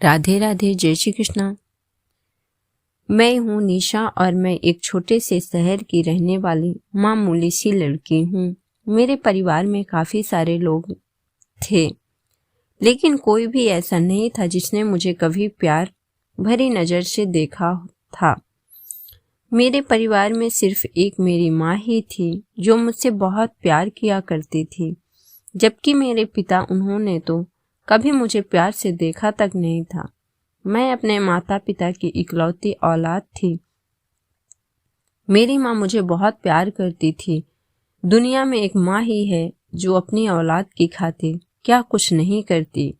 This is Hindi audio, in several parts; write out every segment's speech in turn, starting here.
राधे राधे, जय श्री कृष्णा। मैं हूँ निशा और मैं एक छोटे से शहर की रहने वाली मामूली सी लड़की हूँ। मेरे परिवार में काफ़ी सारे लोग थे, लेकिन कोई भी ऐसा नहीं था जिसने मुझे कभी प्यार भरी नज़र से देखा था। मेरे परिवार में सिर्फ एक मेरी माँ ही थी जो मुझसे बहुत प्यार किया करती थी, जबकि मेरे पिता उन्होंने तो कभी मुझे प्यार से देखा तक नहीं था। मैं अपने माता पिता की इकलौती औलाद थी। मेरी माँ मुझे बहुत प्यार करती थी। दुनिया में एक माँ ही है जो अपनी औलाद की खातिर क्या कुछ नहीं करती।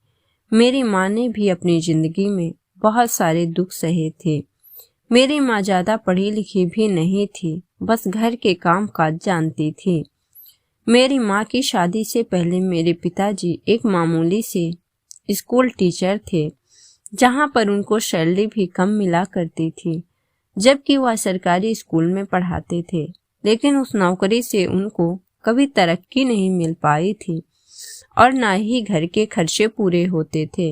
मेरी माँ ने भी अपनी जिंदगी में बहुत सारे दुख सहे थे। मेरी माँ ज़्यादा पढ़ी लिखी भी नहीं थी, बस घर के काम काज जानती थी। मेरी माँ की शादी से पहले मेरे पिताजी एक मामूली से स्कूल टीचर थे, जहाँ पर उनको सैलरी भी कम मिला करती थी, जबकि वह सरकारी स्कूल में पढ़ाते थे। लेकिन उस नौकरी से उनको कभी तरक्की नहीं मिल पाई थी और ना ही घर के खर्चे पूरे होते थे।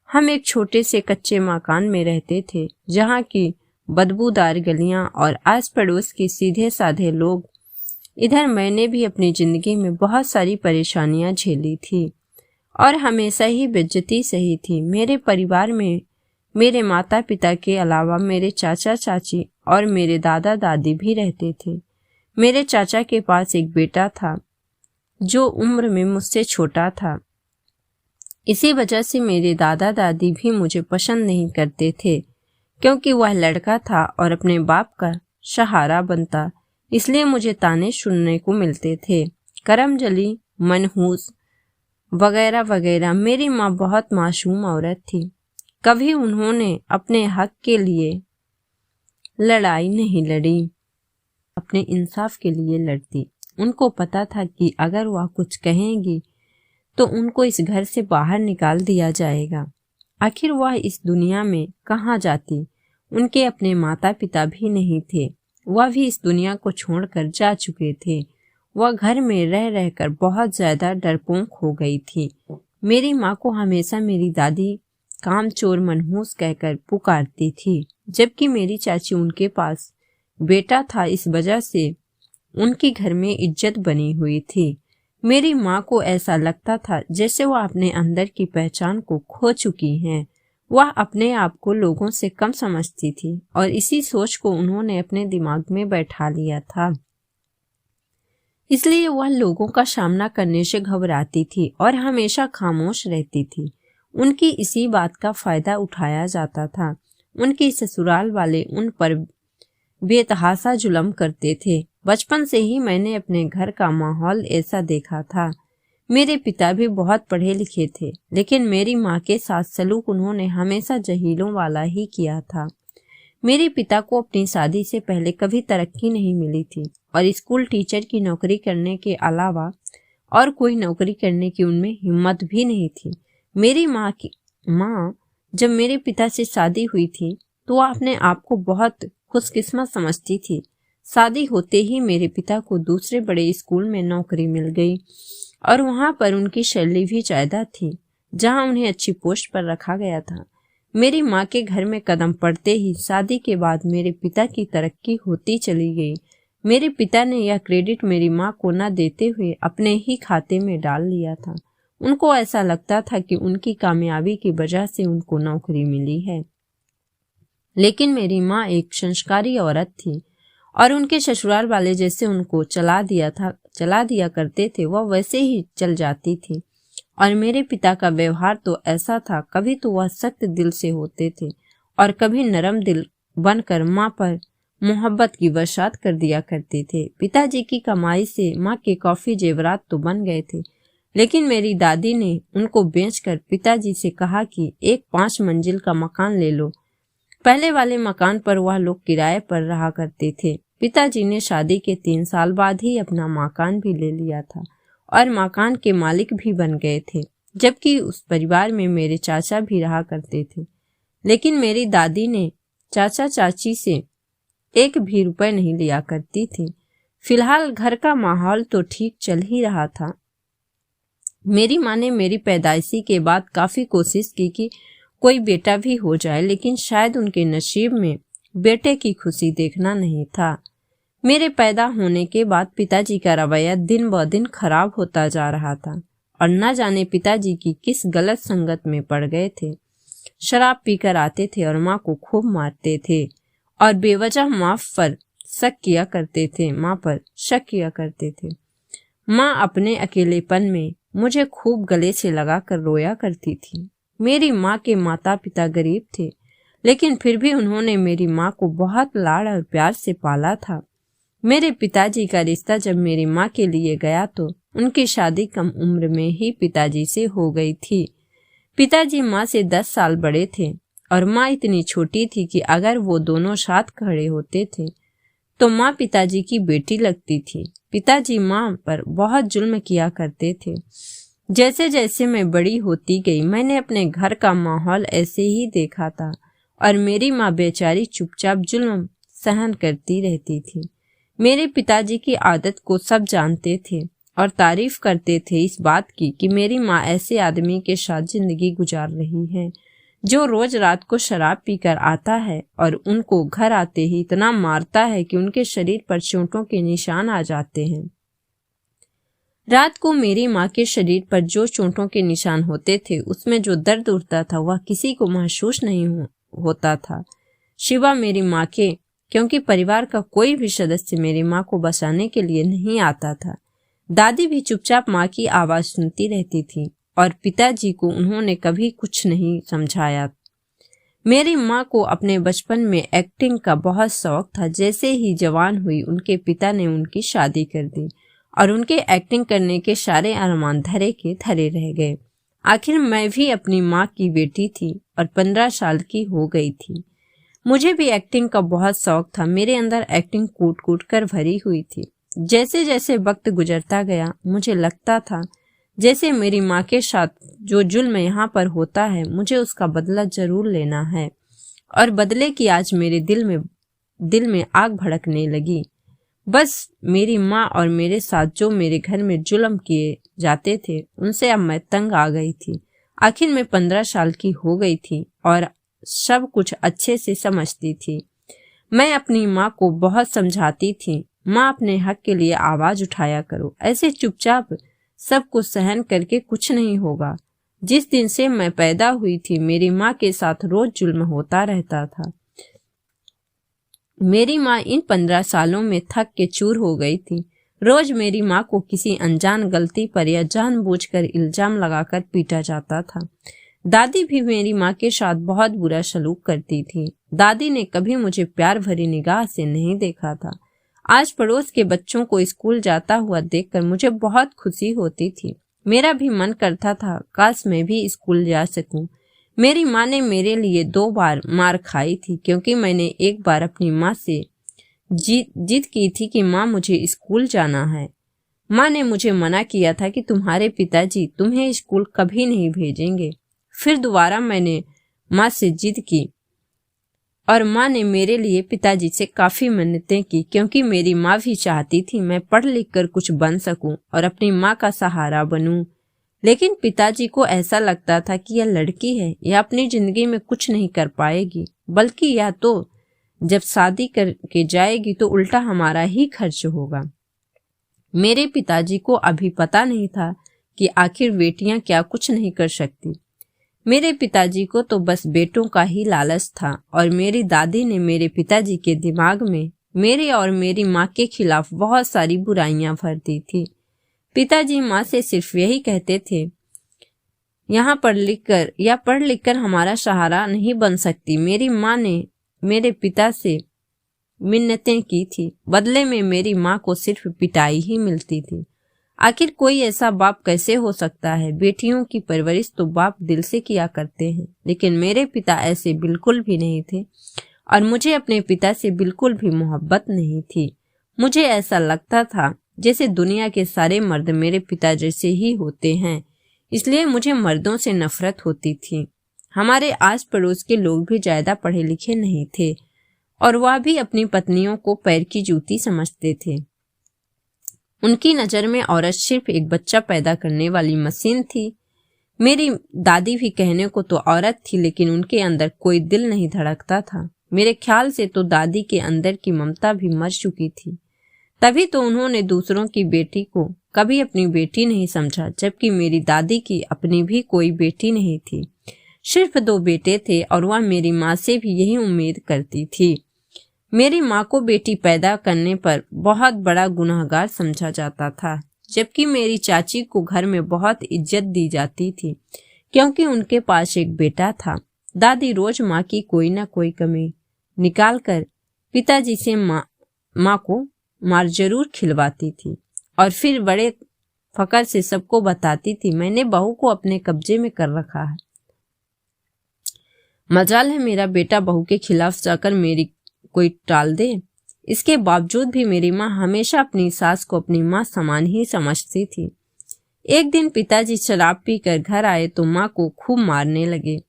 हम एक छोटे से कच्चे मकान में रहते थे, जहाँ की बदबूदार गलियाँ और आस पड़ोस के सीधे साधे लोग। इधर मैंने भी अपनी जिंदगी में बहुत सारी परेशानियां झेली थी और हमेशा ही बेइज्जती सही थी। मेरे परिवार में मेरे माता पिता के अलावा मेरे चाचा चाची और मेरे दादा दादी भी रहते थे। मेरे चाचा के पास एक बेटा था जो उम्र में मुझसे छोटा था। इसी वजह से मेरे दादा दादी भी मुझे पसंद नहीं करते थे, क्योंकि वह लड़का था और अपने बाप का सहारा बनता। इसलिए मुझे ताने सुनने को मिलते थे, करमजली, मनहूस वगैरह वगैरह। मेरी माँ बहुत मासूम औरत थी। कभी उन्होंने अपने हक के लिए लड़ाई नहीं लड़ी, अपने इंसाफ के लिए लड़ती। उनको पता था कि अगर वह कुछ कहेंगी तो उनको इस घर से बाहर निकाल दिया जाएगा। आखिर वह इस दुनिया में कहाँ जाती। उनके अपने माता पिता भी नहीं थे, वह भी इस दुनिया को छोड़कर जा चुके थे। वह घर में रह रहकर बहुत ज्यादा डरपोक हो गई थी। मेरी माँ को हमेशा मेरी दादी कामचोर मनहूस कहकर पुकारती थी, जबकि मेरी चाची उनके पास बेटा था, इस वजह से उनकी घर में इज्जत बनी हुई थी। मेरी माँ को ऐसा लगता था जैसे वह अपने अंदर की पहचान को खो चुकी हैं। वह अपने आप को लोगों से कम समझती थी और इसी सोच को उन्होंने अपने दिमाग में बैठा लिया था। इसलिए वह लोगों का सामना करने से घबराती थी और हमेशा खामोश रहती थी। उनकी इसी बात का फायदा उठाया जाता था। उनके ससुराल वाले उन पर बेतहाशा जुल्म करते थे। बचपन से ही मैंने अपने घर का माहौल ऐसा देखा था। मेरे पिता भी बहुत पढ़े लिखे थे, लेकिन मेरी माँ के साथ सलूक उन्होंने हमेशा जहीलों वाला ही किया था। मेरे पिता को अपनी शादी से पहले कभी तरक्की नहीं मिली थी और स्कूल टीचर की नौकरी करने के अलावा और कोई नौकरी करने की उनमें हिम्मत भी नहीं थी। मेरी माँ जब मेरे पिता से शादी हुई थी तो वह अपने आप को बहुत खुशकिस्मत समझती थी। शादी होते ही मेरे पिता को दूसरे बड़े स्कूल में नौकरी मिल गई और वहाँ पर उनकी सैलरी भी ज़्यादा थी, जहाँ उन्हें अच्छी पोस्ट पर रखा गया था। मेरी माँ के घर में कदम पड़ते ही शादी के बाद मेरे पिता की तरक्की होती चली गई। मेरे पिता ने यह क्रेडिट मेरी माँ को न देते हुए अपने ही खाते में डाल लिया था। उनको ऐसा लगता था कि उनकी कामयाबी की वजह से उनको नौकरी मिली है। लेकिन मेरी माँ एक संस्कारी औरत थी और उनके ससुराल वाले जैसे उनको चला दिया करते थे, वह वैसे ही चल जाती थी। और मेरे पिता का व्यवहार तो ऐसा था, कभी तो वह सख्त दिल से होते थे और कभी नरम दिल बनकर माँ पर मोहब्बत की बरसात कर दिया करते थे। पिताजी की कमाई से माँ के काफी जेवरात तो बन गए थे, लेकिन मेरी दादी ने उनको बेचकर पिताजी से कहा कि एक 5 मंजिल का मकान ले लो। पहले वाले मकान पर वह लोग किराए पर रहा करते थे। पिताजी ने शादी के 3 साल बाद ही अपना मकान भी ले लिया था और मकान के मालिक भी बन गए थे, जबकि उस परिवार में मेरे चाचा भी रहा करते थे। लेकिन मेरी दादी ने चाचा चाची से एक भी रुपए नहीं लिया करती थी। फिलहाल घर का माहौल तो ठीक चल ही रहा था। मेरी माँ ने मेरी पैदाइशी के बाद काफी कोशिश की कि कोई बेटा भी हो जाए, लेकिन शायद उनके नसीब में बेटे की खुशी देखना नहीं था। मेरे पैदा होने के बाद पिताजी का रवैया दिन ब दिन खराब होता जा रहा था और न जाने पिताजी की किस गलत संगत में पड़ गए थे। शराब पीकर आते थे और माँ को खूब मारते थे और बेवजह माँ पर शक किया करते थे। माँ अपने अकेलेपन में मुझे खूब गले से लगाकर रोया करती थी। मेरी माँ के माता पिता गरीब थे, लेकिन फिर भी उन्होंने मेरी माँ को बहुत लाड़ और प्यार से पाला था। मेरे पिताजी का रिश्ता जब मेरी माँ के लिए गया तो उनकी शादी कम उम्र में ही पिताजी से हो गई थी। पिताजी माँ से 10 साल बड़े थे और माँ इतनी छोटी थी कि अगर वो दोनों साथ खड़े होते थे तो माँ पिताजी की बेटी लगती थी। पिताजी माँ पर बहुत जुल्म किया करते थे। जैसे जैसे मैं बड़ी होती गई, मैंने अपने घर का माहौल ऐसे ही देखा था और मेरी माँ बेचारी चुपचाप जुल्म सहन करती रहती थी। मेरे पिताजी की आदत को सब जानते थे और तारीफ करते थे इस बात की कि मेरी माँ ऐसे आदमी के साथ जिंदगी गुजार रही है जो रोज रात को शराब पीकर आता है और उनको घर आते ही इतना मारता है कि उनके शरीर पर चोटों के निशान आ जाते हैं। रात को मेरी माँ के शरीर पर जो चोटों के निशान होते थे, उसमें जो दर्द उठता था वह किसी को महसूस नहीं होता था, शिवा मेरी माँ के, क्योंकि परिवार का कोई भी सदस्य मेरी माँ को बचाने के लिए नहीं आता था। दादी भी चुपचाप माँ की आवाज सुनती रहती थी और पिताजी को उन्होंने कभी कुछ नहीं समझाया। मेरी माँ को अपने बचपन में एक्टिंग का बहुत शौक था। जैसे ही जवान हुई, उनके पिता ने उनकी शादी कर दी और उनके एक्टिंग करने के सारे अरमान धरे के धरे रह गए। आखिर मैं भी अपनी माँ की बेटी थी और 15 साल की हो गई थी। मुझे भी एक्टिंग का बहुत शौक था। मेरे अंदर एक्टिंग कूट कूट कर भरी हुई थी। जैसे जैसे वक्त गुजरता गया, मुझे लगता था जैसे मेरी माँ के साथ जो जुल्म यहाँ पर होता है, मुझे उसका बदला जरूर लेना है। और बदले की आज मेरे दिल में आग भड़कने लगी। बस मेरी माँ और मेरे साथ जो मेरे घर में जुल्म किए जाते थे, उनसे अब मैं तंग आ गई थी। आखिर मैं 15 साल की हो गई थी और सब कुछ अच्छे से समझती थी। मैं अपनी माँ को बहुत समझाती थी, माँ अपने हक के लिए आवाज उठाया करो, ऐसे चुपचाप सब कुछ सहन करके कुछ नहीं होगा। जिस दिन से मैं पैदा हुई थी, मेरी माँ के साथ रोज जुल्म होता रहता था। मेरी माँ इन 15 सालों में थक के चूर हो गई थी। रोज मेरी माँ को किसी अनजान गलती पर या जानबूझकर इल्जाम लगाकर पीटा जाता था। दादी भी मेरी माँ के साथ बहुत बुरा सलूक करती थी। दादी ने कभी मुझे प्यार भरी निगाह से नहीं देखा था। आज पड़ोस के बच्चों को स्कूल जाता हुआ देखकर मुझे बहुत खुशी होती थी। मेरा भी मन करता था काश मैं भी स्कूल जा सकूं। मेरी माँ ने मेरे लिए 2 बार मार खाई थी, क्योंकि मैंने एक बार अपनी माँ से जिद की थी कि माँ मुझे स्कूल जाना है। माँ ने मुझे मना किया था कि तुम्हारे पिताजी तुम्हें स्कूल कभी नहीं भेजेंगे। फिर दोबारा मैंने माँ से जिद की और माँ ने मेरे लिए पिताजी से काफी मिन्नतें की, क्योंकि मेरी माँ भी चाहती थी मैं पढ़ लिख कर कुछ बन सकूं और अपनी माँ का सहारा बनूं। लेकिन पिताजी को ऐसा लगता था कि यह लड़की है, यह अपनी जिंदगी में कुछ नहीं कर पाएगी, बल्कि या तो जब शादी करके जाएगी तो उल्टा हमारा ही खर्च होगा। मेरे पिताजी को अभी पता नहीं था कि आखिर बेटियां क्या कुछ नहीं कर सकती। मेरे पिताजी को तो बस बेटों का ही लालच था और मेरी दादी ने मेरे पिताजी के दिमाग में मेरे और मेरी माँ के खिलाफ बहुत सारी बुराइयां भर दी थी। पिताजी माँ से सिर्फ यही कहते थे, यहाँ पढ़ लिख कर हमारा सहारा नहीं बन सकती। मेरी माँ ने मेरे पिता से मिन्नतें की थी, बदले में मेरी माँ को सिर्फ पिटाई ही मिलती थी। आखिर कोई ऐसा बाप कैसे हो सकता है? बेटियों की परवरिश तो बाप दिल से किया करते हैं, लेकिन मेरे पिता ऐसे बिल्कुल भी नहीं थे और मुझे अपने पिता से बिल्कुल भी मोहब्बत नहीं थी। मुझे ऐसा लगता था जैसे दुनिया के सारे मर्द मेरे पिता जैसे ही होते हैं, इसलिए मुझे मर्दों से नफरत होती थी। हमारे आस पड़ोस के लोग भी ज्यादा पढ़े लिखे नहीं थे और वह भी अपनी पत्नियों को पैर की जूती समझते थे। उनकी नजर में औरत सिर्फ एक बच्चा पैदा करने वाली मशीन थी। मेरी दादी भी कहने को तो औरत थी, लेकिन उनके अंदर कोई दिल नहीं धड़कता था। मेरे ख्याल से तो दादी के अंदर की ममता भी मर चुकी थी। तभी तो उन्होंने दूसरों की बेटी को कभी अपनी बेटी नहीं समझा, जबकि मेरी दादी की अपनी भी कोई बेटी नहीं थी। सिर्फ 2 बेटे थे और वह मेरी माँ से भी यही उम्मीद करती थी। मेरी माँ को बेटी पैदा करने पर बहुत बड़ा गुनहगार समझा जाता था, जबकि मेरी चाची को घर में बहुत इज्जत दी जाती थी क्योंकि उनके पास एक बेटा था। दादी रोज माँ की कोई ना कोई कमी निकालकर पिताजी से माँ को मार जरूर खिलवाती थी और फिर बड़े फकर से सबको बताती थी, मैंने बहू को अपने कब्जे में कर रखा है। मजाल है मेरा बेटा बहू के खिलाफ जाकर मेरी कोई टाल दे। इसके बावजूद भी मेरी माँ हमेशा अपनी सास को अपनी माँ समान ही समझती थी। एक दिन पिताजी शराब पीकर घर आए तो माँ को खूब मारने लगे।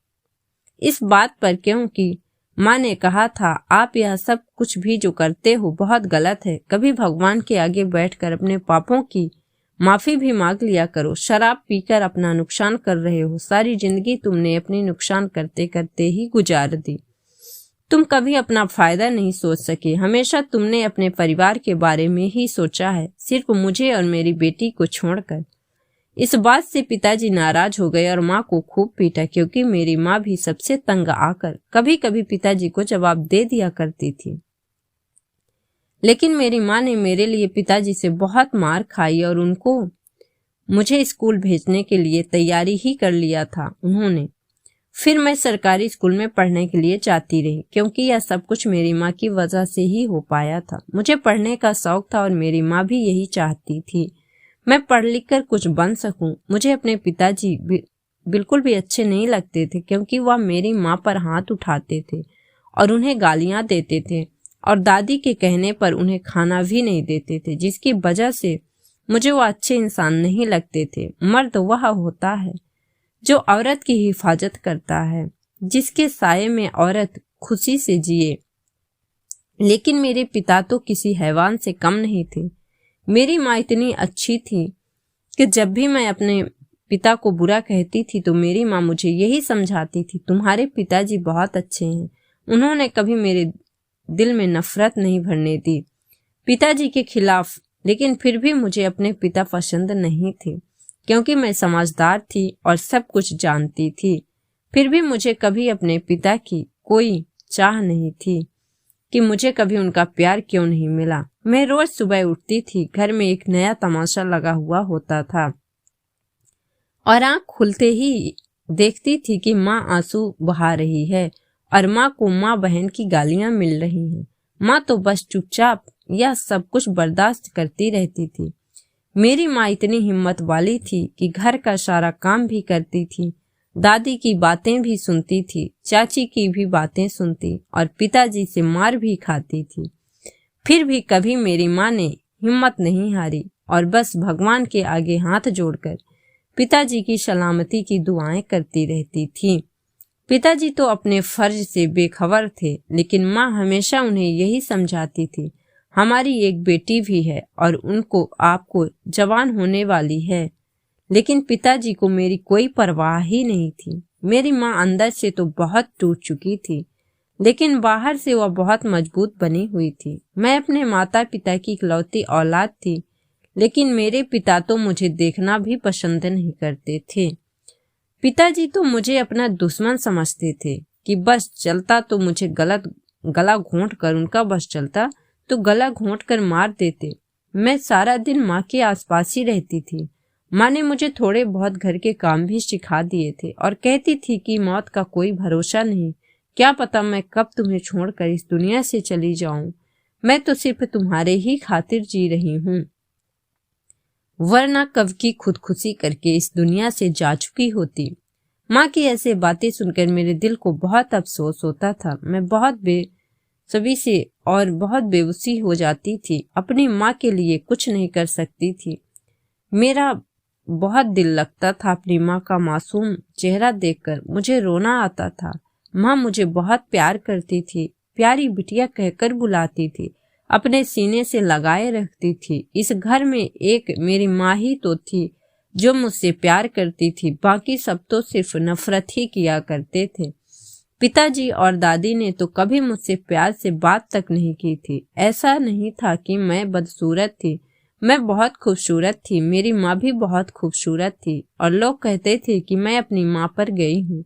इस बात पर क्योंकि माँ ने कहा था, आप यह सब कुछ भी जो करते हो बहुत गलत है। कभी भगवान के आगे बैठकर अपने पापों की माफी भी मांग लिया करो। शराब पीकर अपना नुकसान कर रहे हो। सारी जिंदगी तुमने अपनी नुकसान करते करते ही गुजार दी। तुम कभी अपना फायदा नहीं सोच सके। हमेशा तुमने अपने परिवार के बारे में ही सोचा है, सिर्फ मुझे और मेरी बेटी को छोड़कर। इस बात से पिताजी नाराज हो गए और माँ को खूब पीटा, क्योंकि मेरी माँ भी सबसे तंग आकर कभी कभी पिताजी को जवाब दे दिया करती थी। लेकिन मेरी माँ ने मेरे लिए पिताजी से बहुत मार खाई और उनको मुझे स्कूल भेजने के लिए तैयारी ही कर लिया था उन्होंने। फिर मैं सरकारी स्कूल में पढ़ने के लिए जाती रही, क्योंकि यह सब कुछ मेरी माँ की वजह से ही हो पाया था। मुझे पढ़ने का शौक था और मेरी माँ भी यही चाहती थी मैं पढ़ लिख कर कुछ बन सकूं। मुझे अपने पिताजी बिल्कुल भी अच्छे नहीं लगते थे, क्योंकि वह मेरी माँ पर हाथ उठाते थे और उन्हें गालियां देते थे और दादी के कहने पर उन्हें खाना भी नहीं देते थे, जिसकी वजह से मुझे वो अच्छे इंसान नहीं लगते थे। मर्द वह होता है जो औरत की हिफाजत करता है, जिसके साये में औरत खुशी से जिए। लेकिन मेरे पिता तो किसी हैवान से कम नहीं थे। मेरी माँ इतनी अच्छी थी कि जब भी मैं अपने पिता को बुरा कहती थी तो मेरी माँ मुझे यही समझाती थी, तुम्हारे पिताजी बहुत अच्छे हैं, उन्होंने कभी मेरे दिल में नफरत नहीं भरने दी पिताजी के खिलाफ। लेकिन फिर भी मुझे अपने पिता पसंद नहीं थे, क्योंकि मैं समझदार थी और सब कुछ जानती थी। फिर भी मुझे कभी अपने पिता की कोई चाह नहीं थी कि मुझे कभी उनका प्यार क्यों नहीं मिला। मैं रोज सुबह उठती थी, घर में एक नया तमाशा लगा हुआ होता था और आंख खुलते ही देखती थी कि माँ आंसू बहा रही है और माँ को माँ बहन की गालियां मिल रही हैं। माँ तो बस चुपचाप यह सब कुछ बर्दाश्त करती रहती थी। मेरी माँ इतनी हिम्मत वाली थी कि घर का सारा काम भी करती थी, दादी की बातें भी सुनती थी, चाची की भी बातें सुनती और पिताजी से मार भी खाती थी। फिर भी कभी मेरी माँ ने हिम्मत नहीं हारी और बस भगवान के आगे हाथ जोड़कर पिताजी की सलामती की दुआएं करती रहती थी। पिताजी तो अपने फर्ज से बेखबर थे, लेकिन माँ हमेशा उन्हें यही समझाती थी, हमारी एक बेटी भी है और उनको आपको जवान होने वाली है। लेकिन पिताजी को मेरी कोई परवाह ही नहीं थी। मेरी माँ अंदर से तो बहुत टूट चुकी थी, लेकिन बाहर से वह बहुत मजबूत बनी हुई थी। मैं अपने माता पिता की इकलौती औलाद थी, लेकिन मेरे पिता तो मुझे देखना भी पसंद नहीं करते थे। पिताजी तो मुझे अपना दुश्मन समझते थे कि बस चलता तो मुझे गला घोंट कर उनका बस चलता तो गला घोंट कर मार देते। मैं सारा दिन माँ के आसपास ही रहती थी। माँ ने मुझे थोड़े बहुत घर के काम भी सिखा दिए थे और कहती थी कि मौत का कोई भरोसा नहीं, क्या पता मैं कब तुम्हें छोड़कर इस दुनिया से चली जाऊं। मैं तो सिर्फ तुम्हारे ही खातिर जी रही हूँ, वरना कब की खुदकुशी करके इस दुनिया से जा चुकी होती। माँ की ऐसे बातें सुनकर मेरे दिल को बहुत अफसोस होता था। मैं बहुत बेसब्री से और बहुत बेबसी हो जाती थी। अपनी माँ के लिए कुछ नहीं कर सकती थी। मेरा बहुत दिल लगता था अपनी माँ का मासूम चेहरा देखकर। मुझे रोना आता था। माँ मुझे बहुत प्यार करती थी, प्यारी बिटिया कहकर बुलाती थी, अपने सीने से लगाए रखती थी। इस घर में एक मेरी माँ ही तो थी जो मुझसे प्यार करती थी, बाकी सब तो सिर्फ नफरत ही किया करते थे। पिताजी और दादी ने तो कभी मुझसे प्यार से बात तक नहीं की थी। ऐसा नहीं था कि मैं बदसूरत थी, मैं बहुत खूबसूरत थी। मेरी माँ भी बहुत खूबसूरत थी और लोग कहते थे कि मैं अपनी माँ पर गई हूँ।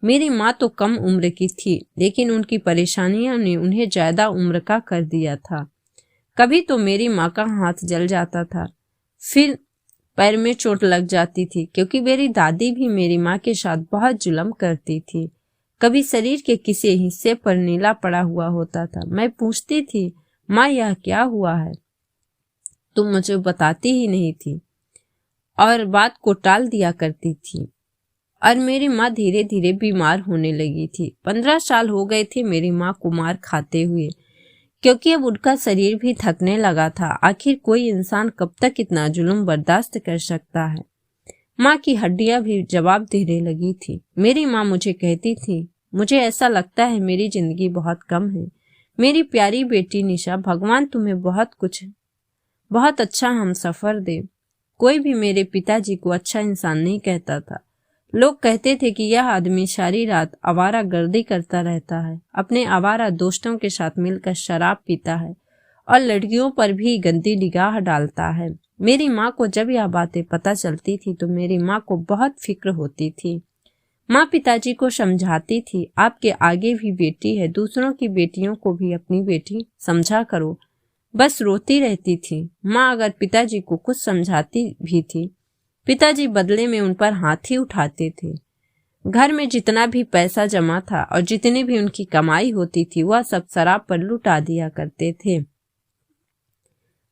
मेरी माँ तो कम उम्र की थी, लेकिन उनकी परेशानियों ने उन्हें ज्यादा उम्र का कर दिया था। कभी तो मेरी माँ का हाथ जल जाता था, फिर पैर में चोट लग जाती थी, क्योंकि मेरी दादी भी मेरी माँ के साथ बहुत जुल्म करती थी। कभी शरीर के किसी हिस्से पर नीला पड़ा हुआ होता था। मैं पूछती थी, माँ यह क्या हुआ है? तुम मुझे बताती ही नहीं थी और बात को टाल दिया करती थी। और मेरी माँ धीरे धीरे बीमार होने लगी थी। 15 साल हो गए थे मेरी माँ को मार खाते हुए, क्योंकि अब उनका शरीर भी थकने लगा था। आखिर कोई इंसान कब तक इतना जुल्म बर्दाश्त कर सकता है? माँ की हड्डियां भी जवाब देने लगी थी। मेरी माँ मुझे कहती थी, मुझे ऐसा लगता है मेरी जिंदगी बहुत कम है। मेरी प्यारी बेटी निशा, भगवान तुम्हें बहुत अच्छा हम सफर दे। कोई भी मेरे पिताजी को अच्छा इंसान नहीं कहता था। लोग कहते थे कि यह आदमी सारी रात आवारा गर्दी करता रहता है, अपने आवारा दोस्तों के साथ मिलकर शराब पीता है और लड़कियों पर भी गंदी निगाह डालता है। मेरी माँ को जब यह बातें पता चलती थी तो मेरी माँ को बहुत फिक्र होती थी। माँ पिताजी को समझाती थी, आपके आगे भी बेटी है, दूसरों की बेटियों को भी अपनी बेटी समझा करो। बस रोती रहती थी। माँ अगर पिताजी को कुछ समझाती भी थी, पिताजी बदले में उन पर हाथ ही उठाते थे। घर में जितना भी पैसा जमा था और जितनी भी उनकी कमाई होती थी, वह सब शराब पर लुटा दिया करते थे।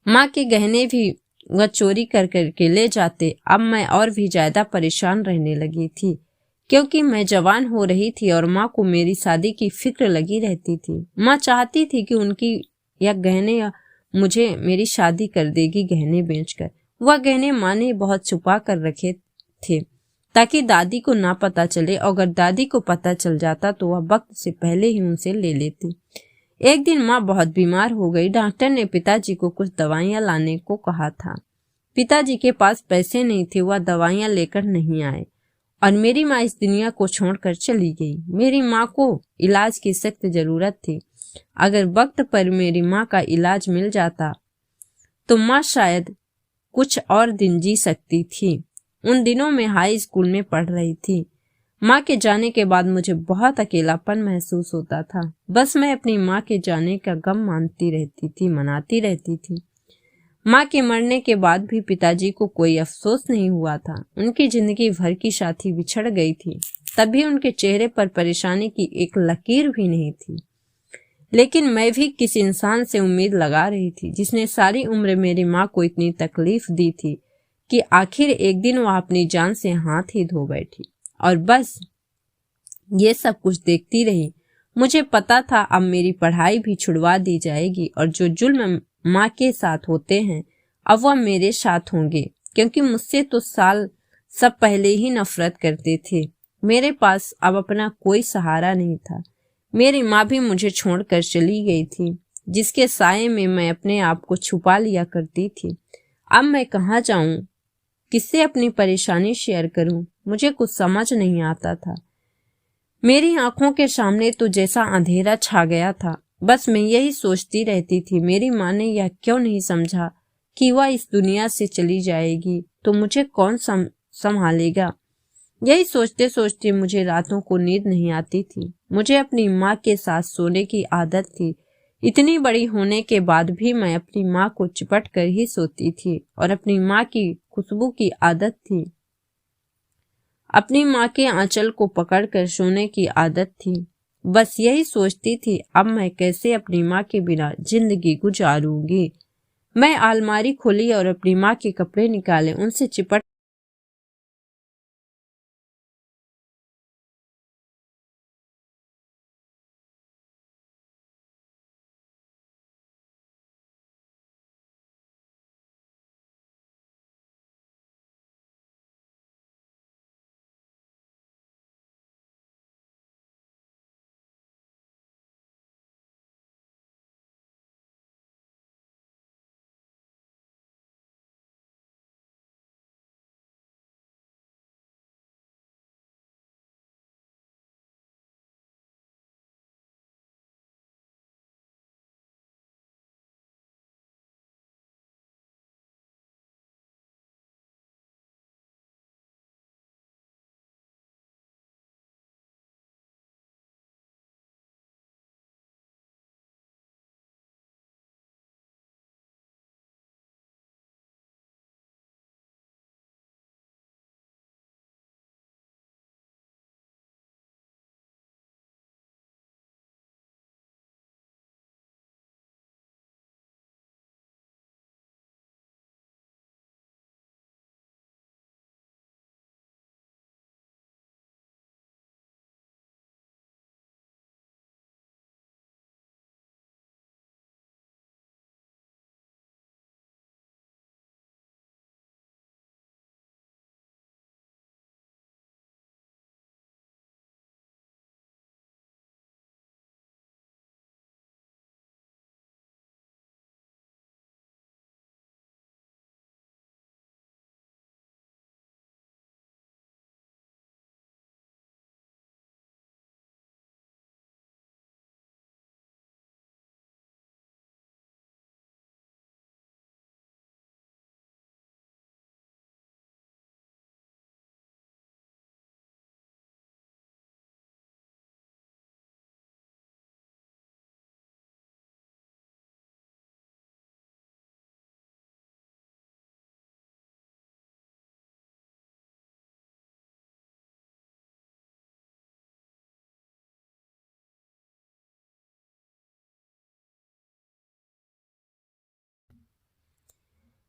माँ के गहने भी वह चोरी कर करके ले जाते। अब मैं और भी ज्यादा परेशान रहने लगी थी, क्योंकि मैं जवान हो रही थी और माँ को मेरी शादी की फिक्र लगी रहती थी। माँ चाहती थी कि उनकी यह गहने या मुझे मेरी शादी कर देगी गहने बेचकर। वह गहने माँ ने बहुत छुपा कर रखे थे ताकि दादी को ना पता चले, और अगर दादी को पता चल जाता तो वह वक्त से पहले ही उनसे ले लेती। एक दिन माँ बहुत बीमार हो गई। डॉक्टर ने पिताजी को कुछ दवाइयाँ लाने को कहा था। पिताजी के पास पैसे नहीं थे, वह दवाइयाँ लेकर नहीं आए और मेरी माँ इस दुनिया को छोड़कर चली गई। मेरी माँ को इलाज की सख्त जरूरत थी। अगर वक्त पर मेरी माँ का इलाज मिल जाता तो माँ शायद कुछ और दिन जी सकती थी। उन दिनों में हाई स्कूल में पढ़ रही थी। माँ के जाने के बाद मुझे बहुत अकेलापन महसूस होता था। बस मैं अपनी माँ के जाने का गम मनाती रहती थी। माँ के मरने के बाद भी पिताजी को कोई अफसोस नहीं हुआ था। उनकी जिंदगी भर की साथी बिछड़ गई थी, तभी उनके चेहरे पर परेशानी की एक लकीर भी नहीं थी। लेकिन मैं भी किसी इंसान से उम्मीद लगा रही थी जिसने सारी उम्र मेरी माँ को इतनी तकलीफ दी थी कि आखिर एक दिन वह अपनी जान से हाथ ही धो बैठी और बस ये सब कुछ देखती रही। मुझे पता था अब मेरी पढ़ाई भी छुड़वा दी जाएगी और जो जुल्म माँ के साथ होते हैं अब वह मेरे साथ होंगे, क्योंकि मुझसे तो साल सब पहले ही नफरत करते थे। मेरे पास अब अपना कोई सहारा नहीं था। मेरी माँ भी मुझे छोड़कर चली गई थी, जिसके साये में मैं अपने आप को छुपा लिया करती थी। अब मैं कहाँ जाऊं, किससे अपनी परेशानी शेयर करूं, मुझे कुछ समझ नहीं आता था। मेरी आंखों के सामने तो जैसा अंधेरा छा गया था। बस मैं यही सोचती रहती थी, मेरी माँ ने यह क्यों नहीं समझा कि वह इस दुनिया से चली जाएगी तो मुझे कौन संभालेगा। यही सोचते सोचते मुझे रातों को नींद नहीं आती थी। मुझे अपनी माँ के साथ सोने की आदत थी। इतनी बड़ी होने के बाद भी मैं अपनी माँ को चिपट कर ही सोती थी और अपनी माँ की खुशबू की आदत थी। अपनी माँ के आंचल को पकड़कर सोने की आदत थी। बस यही सोचती थी, अब मैं कैसे अपनी माँ के बिना जिंदगी गुजारूंगी। मैं अलमारी खोली और अपनी माँ के कपड़े निकाले, उनसे चिपट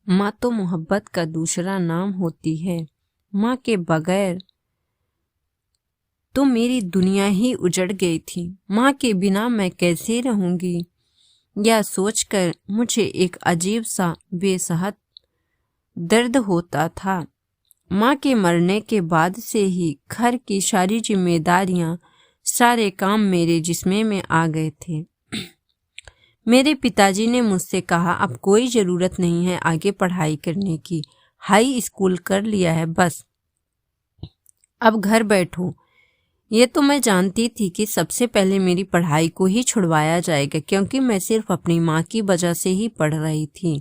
माँ तो मोहब्बत का दूसरा नाम होती है। माँ के बगैर तो मेरी दुनिया ही उजड़ गई थी। माँ के बिना मैं कैसे रहूंगी? यह सोचकर मुझे एक अजीब सा बेसहद दर्द होता था। माँ के मरने के बाद से ही घर की सारी जिम्मेदारियां, सारे काम मेरे जिस्मे में आ गए थे। मेरे पिताजी ने मुझसे कहा, अब कोई ज़रूरत नहीं है आगे पढ़ाई करने की, हाई स्कूल कर लिया है, बस अब घर बैठो। ये तो मैं जानती थी कि सबसे पहले मेरी पढ़ाई को ही छुड़वाया जाएगा, क्योंकि मैं सिर्फ अपनी माँ की वजह से ही पढ़ रही थी।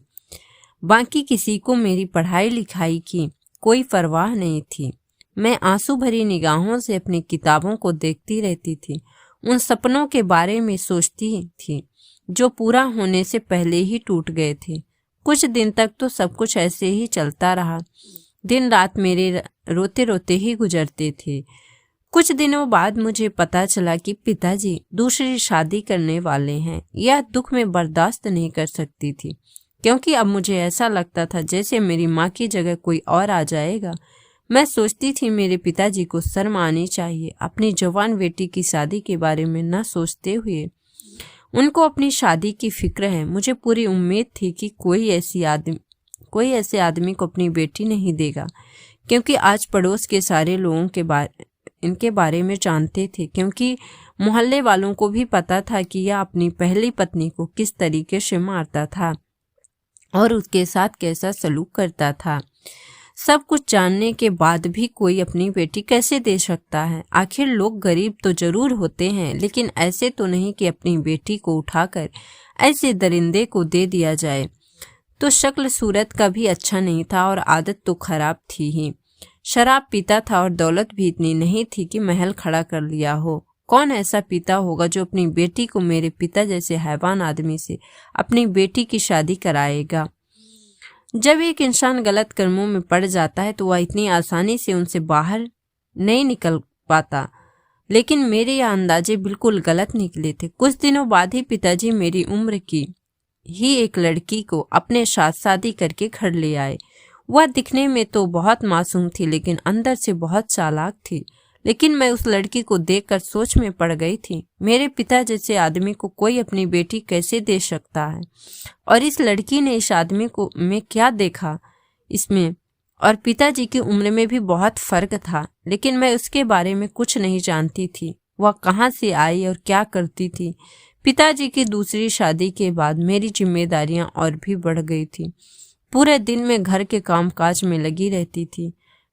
बाकी किसी को मेरी पढ़ाई लिखाई की कोई परवाह नहीं थी। मैं आंसू भरी निगाहों से अपनी किताबों को देखती रहती थी, उन सपनों के बारे में सोचती थी जो पूरा होने से पहले ही टूट गए थे। कुछ दिन तक तो सब कुछ ऐसे ही चलता रहा। दिन रात मेरे रोते रोते ही गुजरते थे। कुछ दिनों बाद मुझे पता चला कि पिताजी दूसरी शादी करने वाले हैं। यह दुख मैं बर्दाश्त नहीं कर सकती थी, क्योंकि अब मुझे ऐसा लगता था जैसे मेरी माँ की जगह कोई और आ जाएगा। मैं सोचती थी मेरे पिताजी को शर्म आनी चाहिए, अपनी जवान बेटी की शादी के बारे में न सोचते हुए। उनको अपनी शादी की फिक्र है। मुझे पूरी उम्मीद थी कि कोई ऐसे आदमी को अपनी बेटी नहीं देगा, क्योंकि आज पड़ोस के सारे लोगों इनके बारे में जानते थे, क्योंकि मोहल्ले वालों को भी पता था कि यह अपनी पहली पत्नी को किस तरीके से मारता था और उसके साथ कैसा सलूक करता था। सब कुछ जानने के बाद भी कोई अपनी बेटी कैसे दे सकता है? आखिर लोग गरीब तो जरूर होते हैं, लेकिन ऐसे तो नहीं कि अपनी बेटी को उठाकर ऐसे दरिंदे को दे दिया जाए। तो शक्ल सूरत का भी अच्छा नहीं था और आदत तो खराब थी ही। शराब पीता था और दौलत भी इतनी नहीं थी कि महल खड़ा कर लिया हो। कौन ऐसा पिता होगा जो अपनी बेटी को मेरे पिता जैसे हैवान आदमी से अपनी बेटी की शादी कराएगा? जब एक इंसान गलत कर्मों में पड़ जाता है तो वह इतनी आसानी से उनसे बाहर नहीं निकल पाता, लेकिन मेरे यह अंदाजे बिल्कुल गलत निकले थे। कुछ दिनों बाद ही पिताजी मेरी उम्र की ही एक लड़की को अपने साथ शादी करके घर ले आए। वह दिखने में तो बहुत मासूम थी, लेकिन अंदर से बहुत चालाक थी। लेकिन मैं उस लड़की को देखकर सोच में पड़ गई थी, मेरे पिता जैसे आदमी को कोई अपनी बेटी कैसे दे सकता है? और इस लड़की ने इस आदमी को मैं क्या देखा इसमें? और पिताजी की उम्र में भी बहुत फर्क था, लेकिन मैं उसके बारे में कुछ नहीं जानती थी। वह कहाँ से आई और क्या करती थी? पिताजी की दूसरी शादी के बाद मेरी जिम्मेदारियां और भी बढ़ गई थी। पूरे दिन में घर के कामकाज में लगी रहती थी।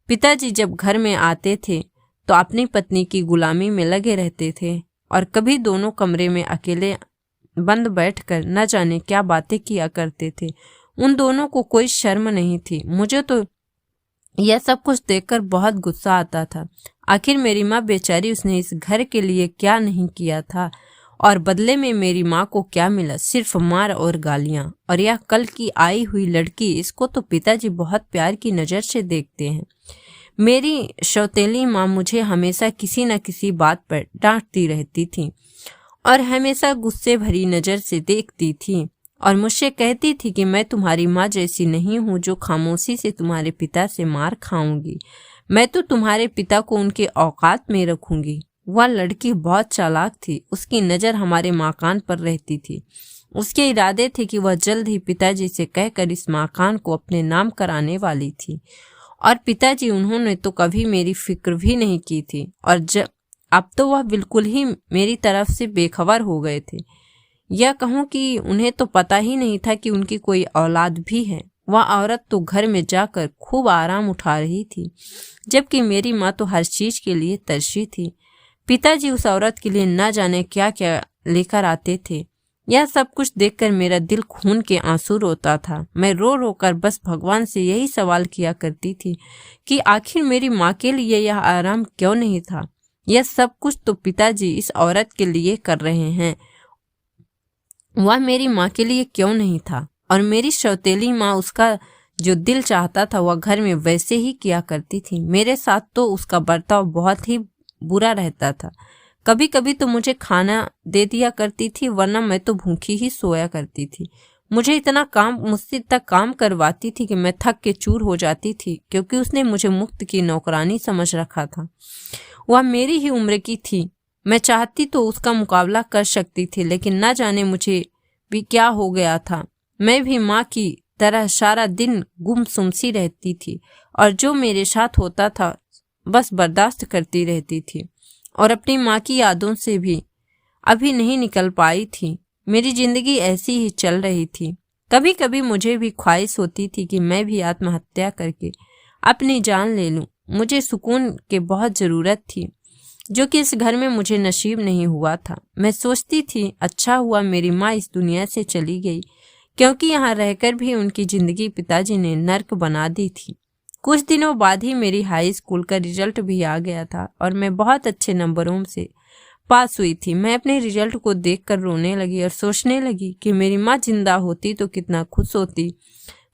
पिताजी जब घर में आते थे तो अपनी पत्नी की गुलामी में लगे रहते थे और कभी दोनों कमरे में अकेले बंद बैठकर न जाने क्या बातें किया करते थे। उन दोनों को कोई शर्म नहीं थी। मुझे तो यह सब कुछ देखकर बहुत गुस्सा आता था। आखिर मेरी माँ बेचारी, उसने इस घर के लिए क्या नहीं किया था और बदले में मेरी माँ को क्या मिला? सिर्फ मार और गालियाँ। और यह कल की आई हुई लड़की, इसको तो पिताजी बहुत प्यार की नज़र से देखते हैं। मेरी सौतेली माँ मुझे हमेशा किसी न किसी बात पर डांटती रहती थी और हमेशा गुस्से भरी नज़र से देखती थी और मुझसे कहती थी कि मैं तुम्हारी माँ जैसी नहीं हूँ जो खामोशी से तुम्हारे पिता से मार खाऊंगी। मैं तो तुम्हारे पिता को उनके औकात में रखूंगी। वह लड़की बहुत चालाक थी। उसकी नज़र हमारे मकान पर रहती थी। उसके इरादे थे कि वह जल्द ही पिताजी से कहकर इस मकान को अपने नाम कराने वाली थी। और पिताजी, उन्होंने तो कभी मेरी फिक्र भी नहीं की थी और अब तो वह बिल्कुल ही मेरी तरफ से बेखबर हो गए थे। यह कहूँ कि उन्हें तो पता ही नहीं था कि उनकी कोई औलाद भी है। वह औरत तो घर में जाकर खूब आराम उठा रही थी, जबकि मेरी माँ तो हर चीज के लिए तरसी थी। पिताजी उस औरत के लिए न जाने क्या क्या लेकर आते थे। यह सब कुछ देखकर मेरा दिल खून के आंसू रोता था। मैं रो रो कर बस भगवान से यही सवाल किया करती थी कि आखिर मेरी माँ के लिए यह आराम क्यों नहीं था? यह सब कुछ तो पिताजी इस औरत के लिए कर रहे हैं, वह मेरी माँ के लिए क्यों नहीं था? और मेरी सौतेली माँ, उसका जो दिल चाहता था वह घर में वैसे ही किया करती थी। मेरे साथ तो उसका बर्ताव बहुत ही बुरा रहता था। कभी कभी तो मुझे खाना दे दिया करती थी, वरना मैं तो भूखी ही सोया करती थी। मुझसे इतना काम करवाती थी कि मैं थक के चूर हो जाती थी, क्योंकि उसने मुझे मुफ्त की नौकरानी समझ रखा था। वह मेरी ही उम्र की थी। मैं चाहती तो उसका मुकाबला कर सकती थी, लेकिन ना जाने मुझे भी क्या हो गया था। मैं भी माँ की तरह सारा दिन गुमसुम सी रहती थी और जो मेरे साथ होता था बस बर्दाश्त करती रहती थी और अपनी माँ की यादों से भी अभी नहीं निकल पाई थी। मेरी जिंदगी ऐसी ही चल रही थी। कभी कभी मुझे भी ख्वाहिश होती थी कि मैं भी आत्महत्या करके अपनी जान ले लूं। मुझे सुकून की बहुत ज़रूरत थी, जो कि इस घर में मुझे नसीब नहीं हुआ था। मैं सोचती थी अच्छा हुआ मेरी माँ इस दुनिया से चली गई, क्योंकि यहाँ रहकर भी उनकी ज़िंदगी पिताजी ने नर्क बना दी थी। कुछ दिनों बाद ही मेरी हाई स्कूल का रिजल्ट भी आ गया था और मैं बहुत अच्छे नंबरों से पास हुई थी। मैं अपने रिजल्ट को देखकर रोने लगी और सोचने लगी कि मेरी माँ जिंदा होती तो कितना खुश होती।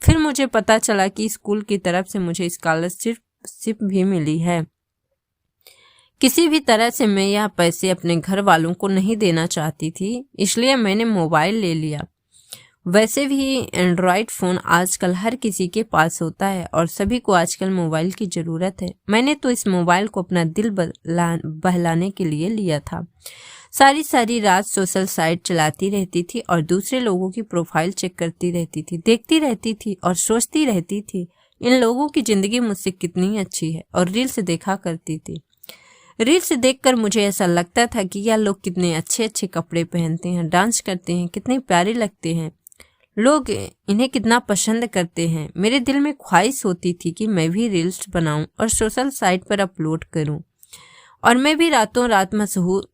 फिर मुझे पता चला कि स्कूल की तरफ से मुझे स्कॉलरशिप भी मिली है। किसी भी तरह से मैं यह पैसे अपने घर वालों को नहीं देना चाहती थी, इसलिए मैंने मोबाइल ले लिया। वैसे भी एंड्रॉयड फ़ोन आजकल हर किसी के पास होता है और सभी को आजकल मोबाइल की ज़रूरत है। मैंने तो इस मोबाइल को अपना दिल बहलाने के लिए लिया था। सारी रात सोशल साइट चलाती रहती थी और दूसरे लोगों की प्रोफाइल चेक करती रहती थी, देखती रहती थी और सोचती रहती थी इन लोगों की ज़िंदगी मुझसे कितनी अच्छी है, और रील्स देखा करती थी। रील्स देखकर मुझे ऐसा लगता था कि यह लोग कितने अच्छे अच्छे कपड़े पहनते हैं, डांस करते हैं, कितने प्यारे लगते हैं, लोग इन्हें कितना पसंद करते हैं। मेरे दिल में ख्वाहिश होती थी कि मैं भी रील्स बनाऊं और सोशल साइट पर अपलोड करूं और मैं भी रातों रात मशहूर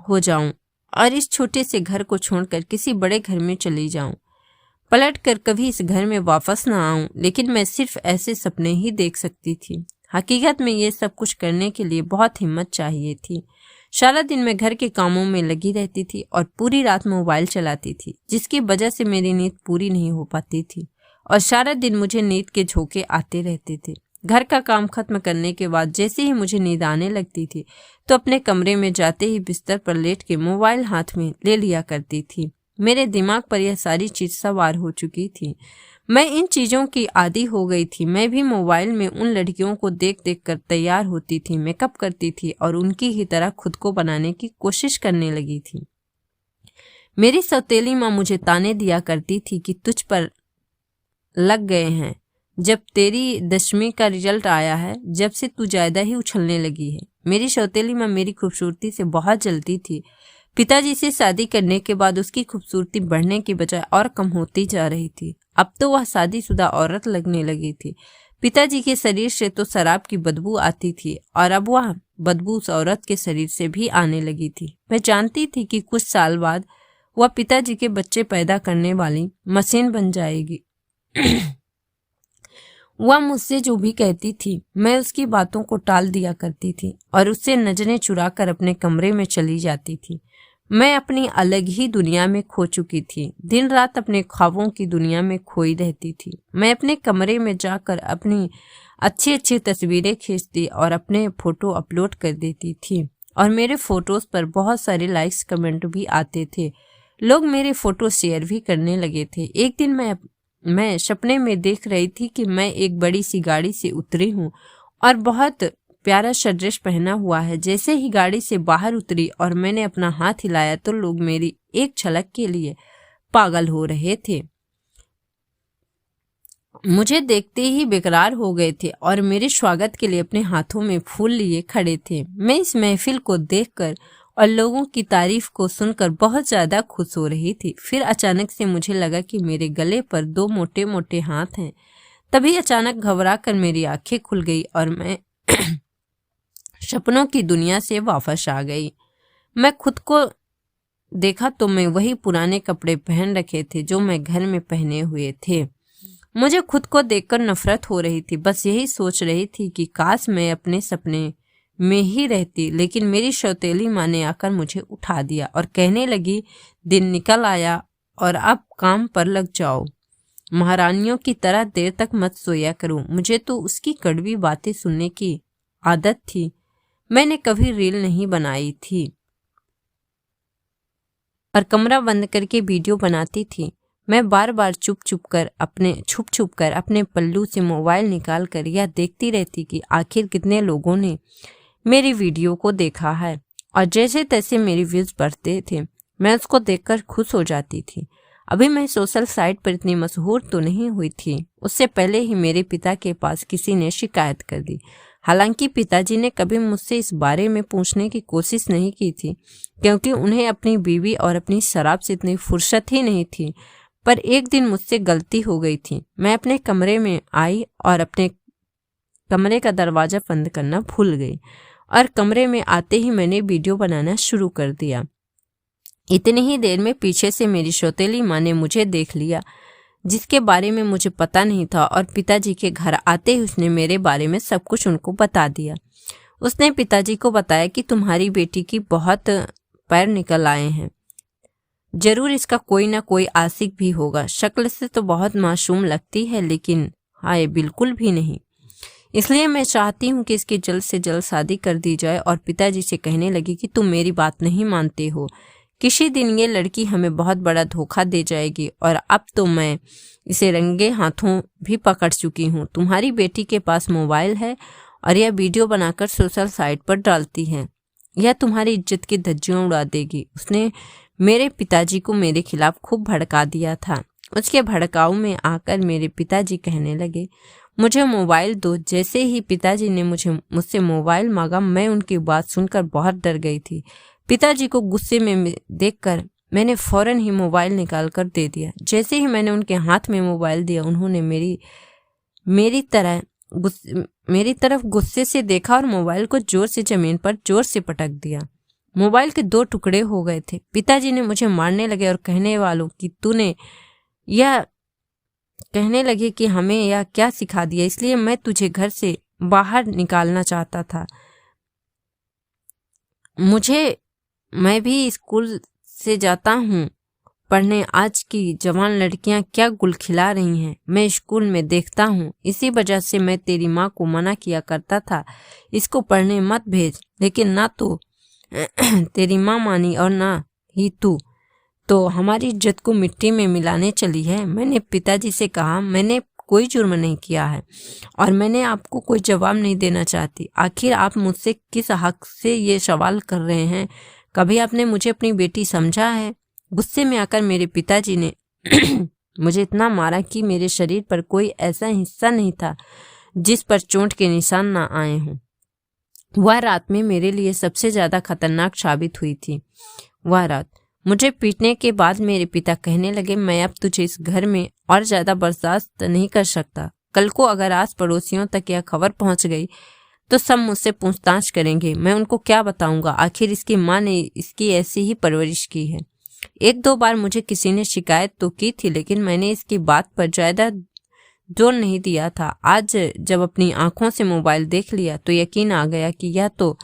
हो जाऊं और इस छोटे से घर को छोड़कर किसी बड़े घर में चली जाऊं, पलट कर कभी इस घर में वापस ना आऊं। लेकिन मैं सिर्फ ऐसे सपने ही देख सकती थी। हकीकत में ये सब कुछ करने के लिए बहुत हिम्मत चाहिए थी। सारा दिन मैं घर के कामों में लगी रहती थी और पूरी रात मोबाइल चलाती थी, जिसकी वजह से मेरी नींद पूरी नहीं हो पाती थी और सारा दिन मुझे नींद के झोंके आते रहते थे। घर का काम खत्म करने के बाद जैसे ही मुझे नींद आने लगती थी तो अपने कमरे में जाते ही बिस्तर पर लेट के मोबाइल हाथ में ले लिया करती थी। मेरे दिमाग पर यह सारी चीज सवार हो चुकी थी। मैं इन चीज़ों की आदी हो गई थी। मैं भी मोबाइल में उन लड़कियों को देख देख कर तैयार होती थी, मेकअप करती थी और उनकी ही तरह खुद को बनाने की कोशिश करने लगी थी। मेरी सौतेली माँ मुझे ताने दिया करती थी कि तुझ पर लग गए हैं, जब तेरी 10वीं का रिजल्ट आया है, जब से तू ज़्यादा ही उछलने लगी है। मेरी सौतेली माँ मेरी खूबसूरती से बहुत जलती थी। पिताजी से शादी करने के बाद उसकी खूबसूरती बढ़ने की बजाय और कम होती जा रही थी। अब तो वह शादीशुदा औरत लगने लगी थी। पिताजी के शरीर से तो शराब की बदबू आती थी और अब वह बदबू उस औरत के शरीर से भी आने लगी थी। मैं जानती थी कि कुछ साल बाद वह पिताजी के बच्चे पैदा करने वाली मशीन बन जाएगी। वह मुझसे जो भी कहती थी मैं उसकी बातों को टाल दिया करती थी और उससे नजरें चुराकर अपने कमरे में चली जाती थी। मैं अपनी अलग ही दुनिया में खो चुकी थी। दिन रात अपने ख्वाबों की दुनिया में खोई रहती थी। मैं अपने कमरे में जाकर अपनी अच्छी अच्छी तस्वीरें खींचती और अपने फोटो अपलोड कर देती थी और मेरे फोटोज पर बहुत सारे लाइक्स कमेंट भी आते थे। लोग मेरे फोटो शेयर भी करने लगे थे। एक दिन मैं सपने में देख रही थी कि मैं एक बड़ी सी गाड़ी से उतरी हूँ और बहुत प्यारा सा ड्रेस पहना हुआ है। जैसे ही गाड़ी से बाहर उतरी और मैंने अपना हाथ हिलाया तो लोग मेरी एक झलक के लिए पागल हो रहे थे। मुझे देखते ही बेकरार हो गए थे और मेरे स्वागत के लिए अपने हाथों में फूल लिए खड़े थे। मैं इस महफिल को देखकर और लोगों की तारीफ को सुनकर बहुत ज्यादा खुश हो रही थी। फिर अचानक से मुझे लगा कि मेरे गले पर 2 मोटे मोटे हाथ हैं। तभी अचानक घबरा कर मेरी आंखें खुल गई और मैं सपनों की दुनिया से वापस आ गई। मैं खुद को देखा तो मैं वही पुराने कपड़े पहन रखे थे जो मैं घर में पहने हुए थे। मुझे खुद को देखकर नफरत हो रही थी। बस यही सोच रही थी कि काश मैं अपने सपने में ही रहती। लेकिन मेरी सौतेली माँ ने आकर मुझे उठा दिया और कहने लगी, दिन निकल आया और अब काम पर लग जाओ। महारानियों की तरह देर तक मत सोया करो। मुझे तो उसकी कड़वी बातें सुनने की आदत थी। मैंने कभी रील नहीं बनाई थी और कमरा बंद करके वीडियो बनाती थी। मैं बार बार छुप छुप कर अपने पल्लू से मोबाइल निकाल कर यह देखती रहती कि आखिर कितने लोगों ने मेरी वीडियो को देखा है, और जैसे तैसे मेरे व्यूज बढ़ते थे। मैं उसको देखकर खुश हो जाती थी। अभी मैं सोशल साइट पर इतनी मशहूर तो नहीं हुई थी। उससे पहले ही मेरे पिता के पास किसी ने शिकायत कर दी। हालांकि पिताजी ने कभी मुझसे इस बारे में पूछने की कोशिश नहीं की थी, क्योंकि उन्हें अपनी बीवी और अपनी शराब से इतनी फुर्सत ही नहीं थी। पर एक दिन मुझसे गलती हो गई थी। मैं अपने कमरे में आई और अपने कमरे का दरवाजा बंद करना भूल गई, और कमरे में आते ही मैंने वीडियो बनाना शुरू कर दिया। इतनी ही देर में पीछे से मेरी सौतेली माँ ने मुझे देख लिया, जिसके बारे में मुझे पता नहीं था, और पिताजी के घर आते ही उसने मेरे बारे में सब कुछ उनको बता दिया। उसने पिताजी को बताया कि तुम्हारी बेटी की बहुत पैर निकल आए हैं, जरूर इसका कोई ना कोई आशिक भी होगा। शक्ल से तो बहुत मासूम लगती है, लेकिन हाय बिल्कुल भी नहीं। इसलिए मैं चाहती हूँ कि इसकी जल्द से जल्द शादी कर दी जाए। और पिताजी से कहने लगी कि तुम मेरी बात नहीं मानते हो। किसी दिन ये लड़की हमें बहुत बड़ा धोखा दे जाएगी, और अब तो मैं इसे रंगे हाथों भी पकड़ चुकी हूँ। तुम्हारी बेटी के पास मोबाइल है और यह वीडियो बनाकर सोशल साइट पर डालती है। यह तुम्हारी इज्जत की धज्जियां उड़ा देगी। उसने मेरे पिताजी को मेरे खिलाफ खूब भड़का दिया था। उसके भड़काऊ में आकर मेरे पिताजी कहने लगे, मुझे मोबाइल दो। जैसे ही पिताजी ने मुझसे मोबाइल मांगा, मैं उनकी बात सुनकर बहुत डर गई थी। पिताजी को गुस्से में देखकर मैंने फौरन ही मोबाइल निकाल कर दे दिया। जैसे ही मैंने उनके हाथ में मोबाइल दिया, उन्होंने मेरी तरफ गुस्से से देखा और मोबाइल को जोर से जमीन पर जोर से पटक दिया। मोबाइल के 2 टुकड़े हो गए थे। पिताजी ने मुझे मारने लगे और कहने लगे कि हमें यह क्या सिखा दिया, इसलिए मैं तुझे घर से बाहर निकालना चाहता था। मैं भी स्कूल से जाता हूँ पढ़ने। आज की जवान लड़कियां क्या गुल खिला रही हैं, मैं स्कूल में देखता हूँ। इसी वजह से मैं तेरी माँ को मना किया करता था, इसको पढ़ने मत भेज। लेकिन ना तो तेरी माँ मानी और ना ही तू तो हमारी इज्जत को मिट्टी में मिलाने चली है। मैंने पिताजी से कहा, मैंने कोई जुर्म नहीं किया है और मैंने आपको कोई जवाब नहीं देना चाहती। आखिर आप मुझसे किस हक से ये सवाल कर रहे हैं? कभी आपने मुझे अपनी बेटी समझा है? गुस्से में आकर मेरे पिताजी ने मुझे इतना मारा कि मेरे शरीर पर कोई ऐसा हिस्सा नहीं था जिस पर चोट के निशान ना आए हों। वह रात में मेरे लिए सबसे ज्यादा खतरनाक साबित हुई थी। वह रात मुझे पीटने के बाद मेरे पिता कहने लगे, मैं अब तुझे इस घर में और ज्यादा बर्दाश्त नहीं कर सकता। कल को अगर आस पड़ोसियों तक यह खबर पहुंच गई तो सब मुझसे पूछताछ करेंगे। मैं उनको क्या बताऊंगा? आखिर इसकी माँ ने इसकी ऐसी ही परवरिश की है। 1-2 बार मुझे किसी ने शिकायत तो की थी, लेकिन मैंने इसकी बात पर ज्यादा जोर नहीं दिया था। आज जब अपनी आंखों से मोबाइल देख लिया तो यकीन आ गया कि यह तो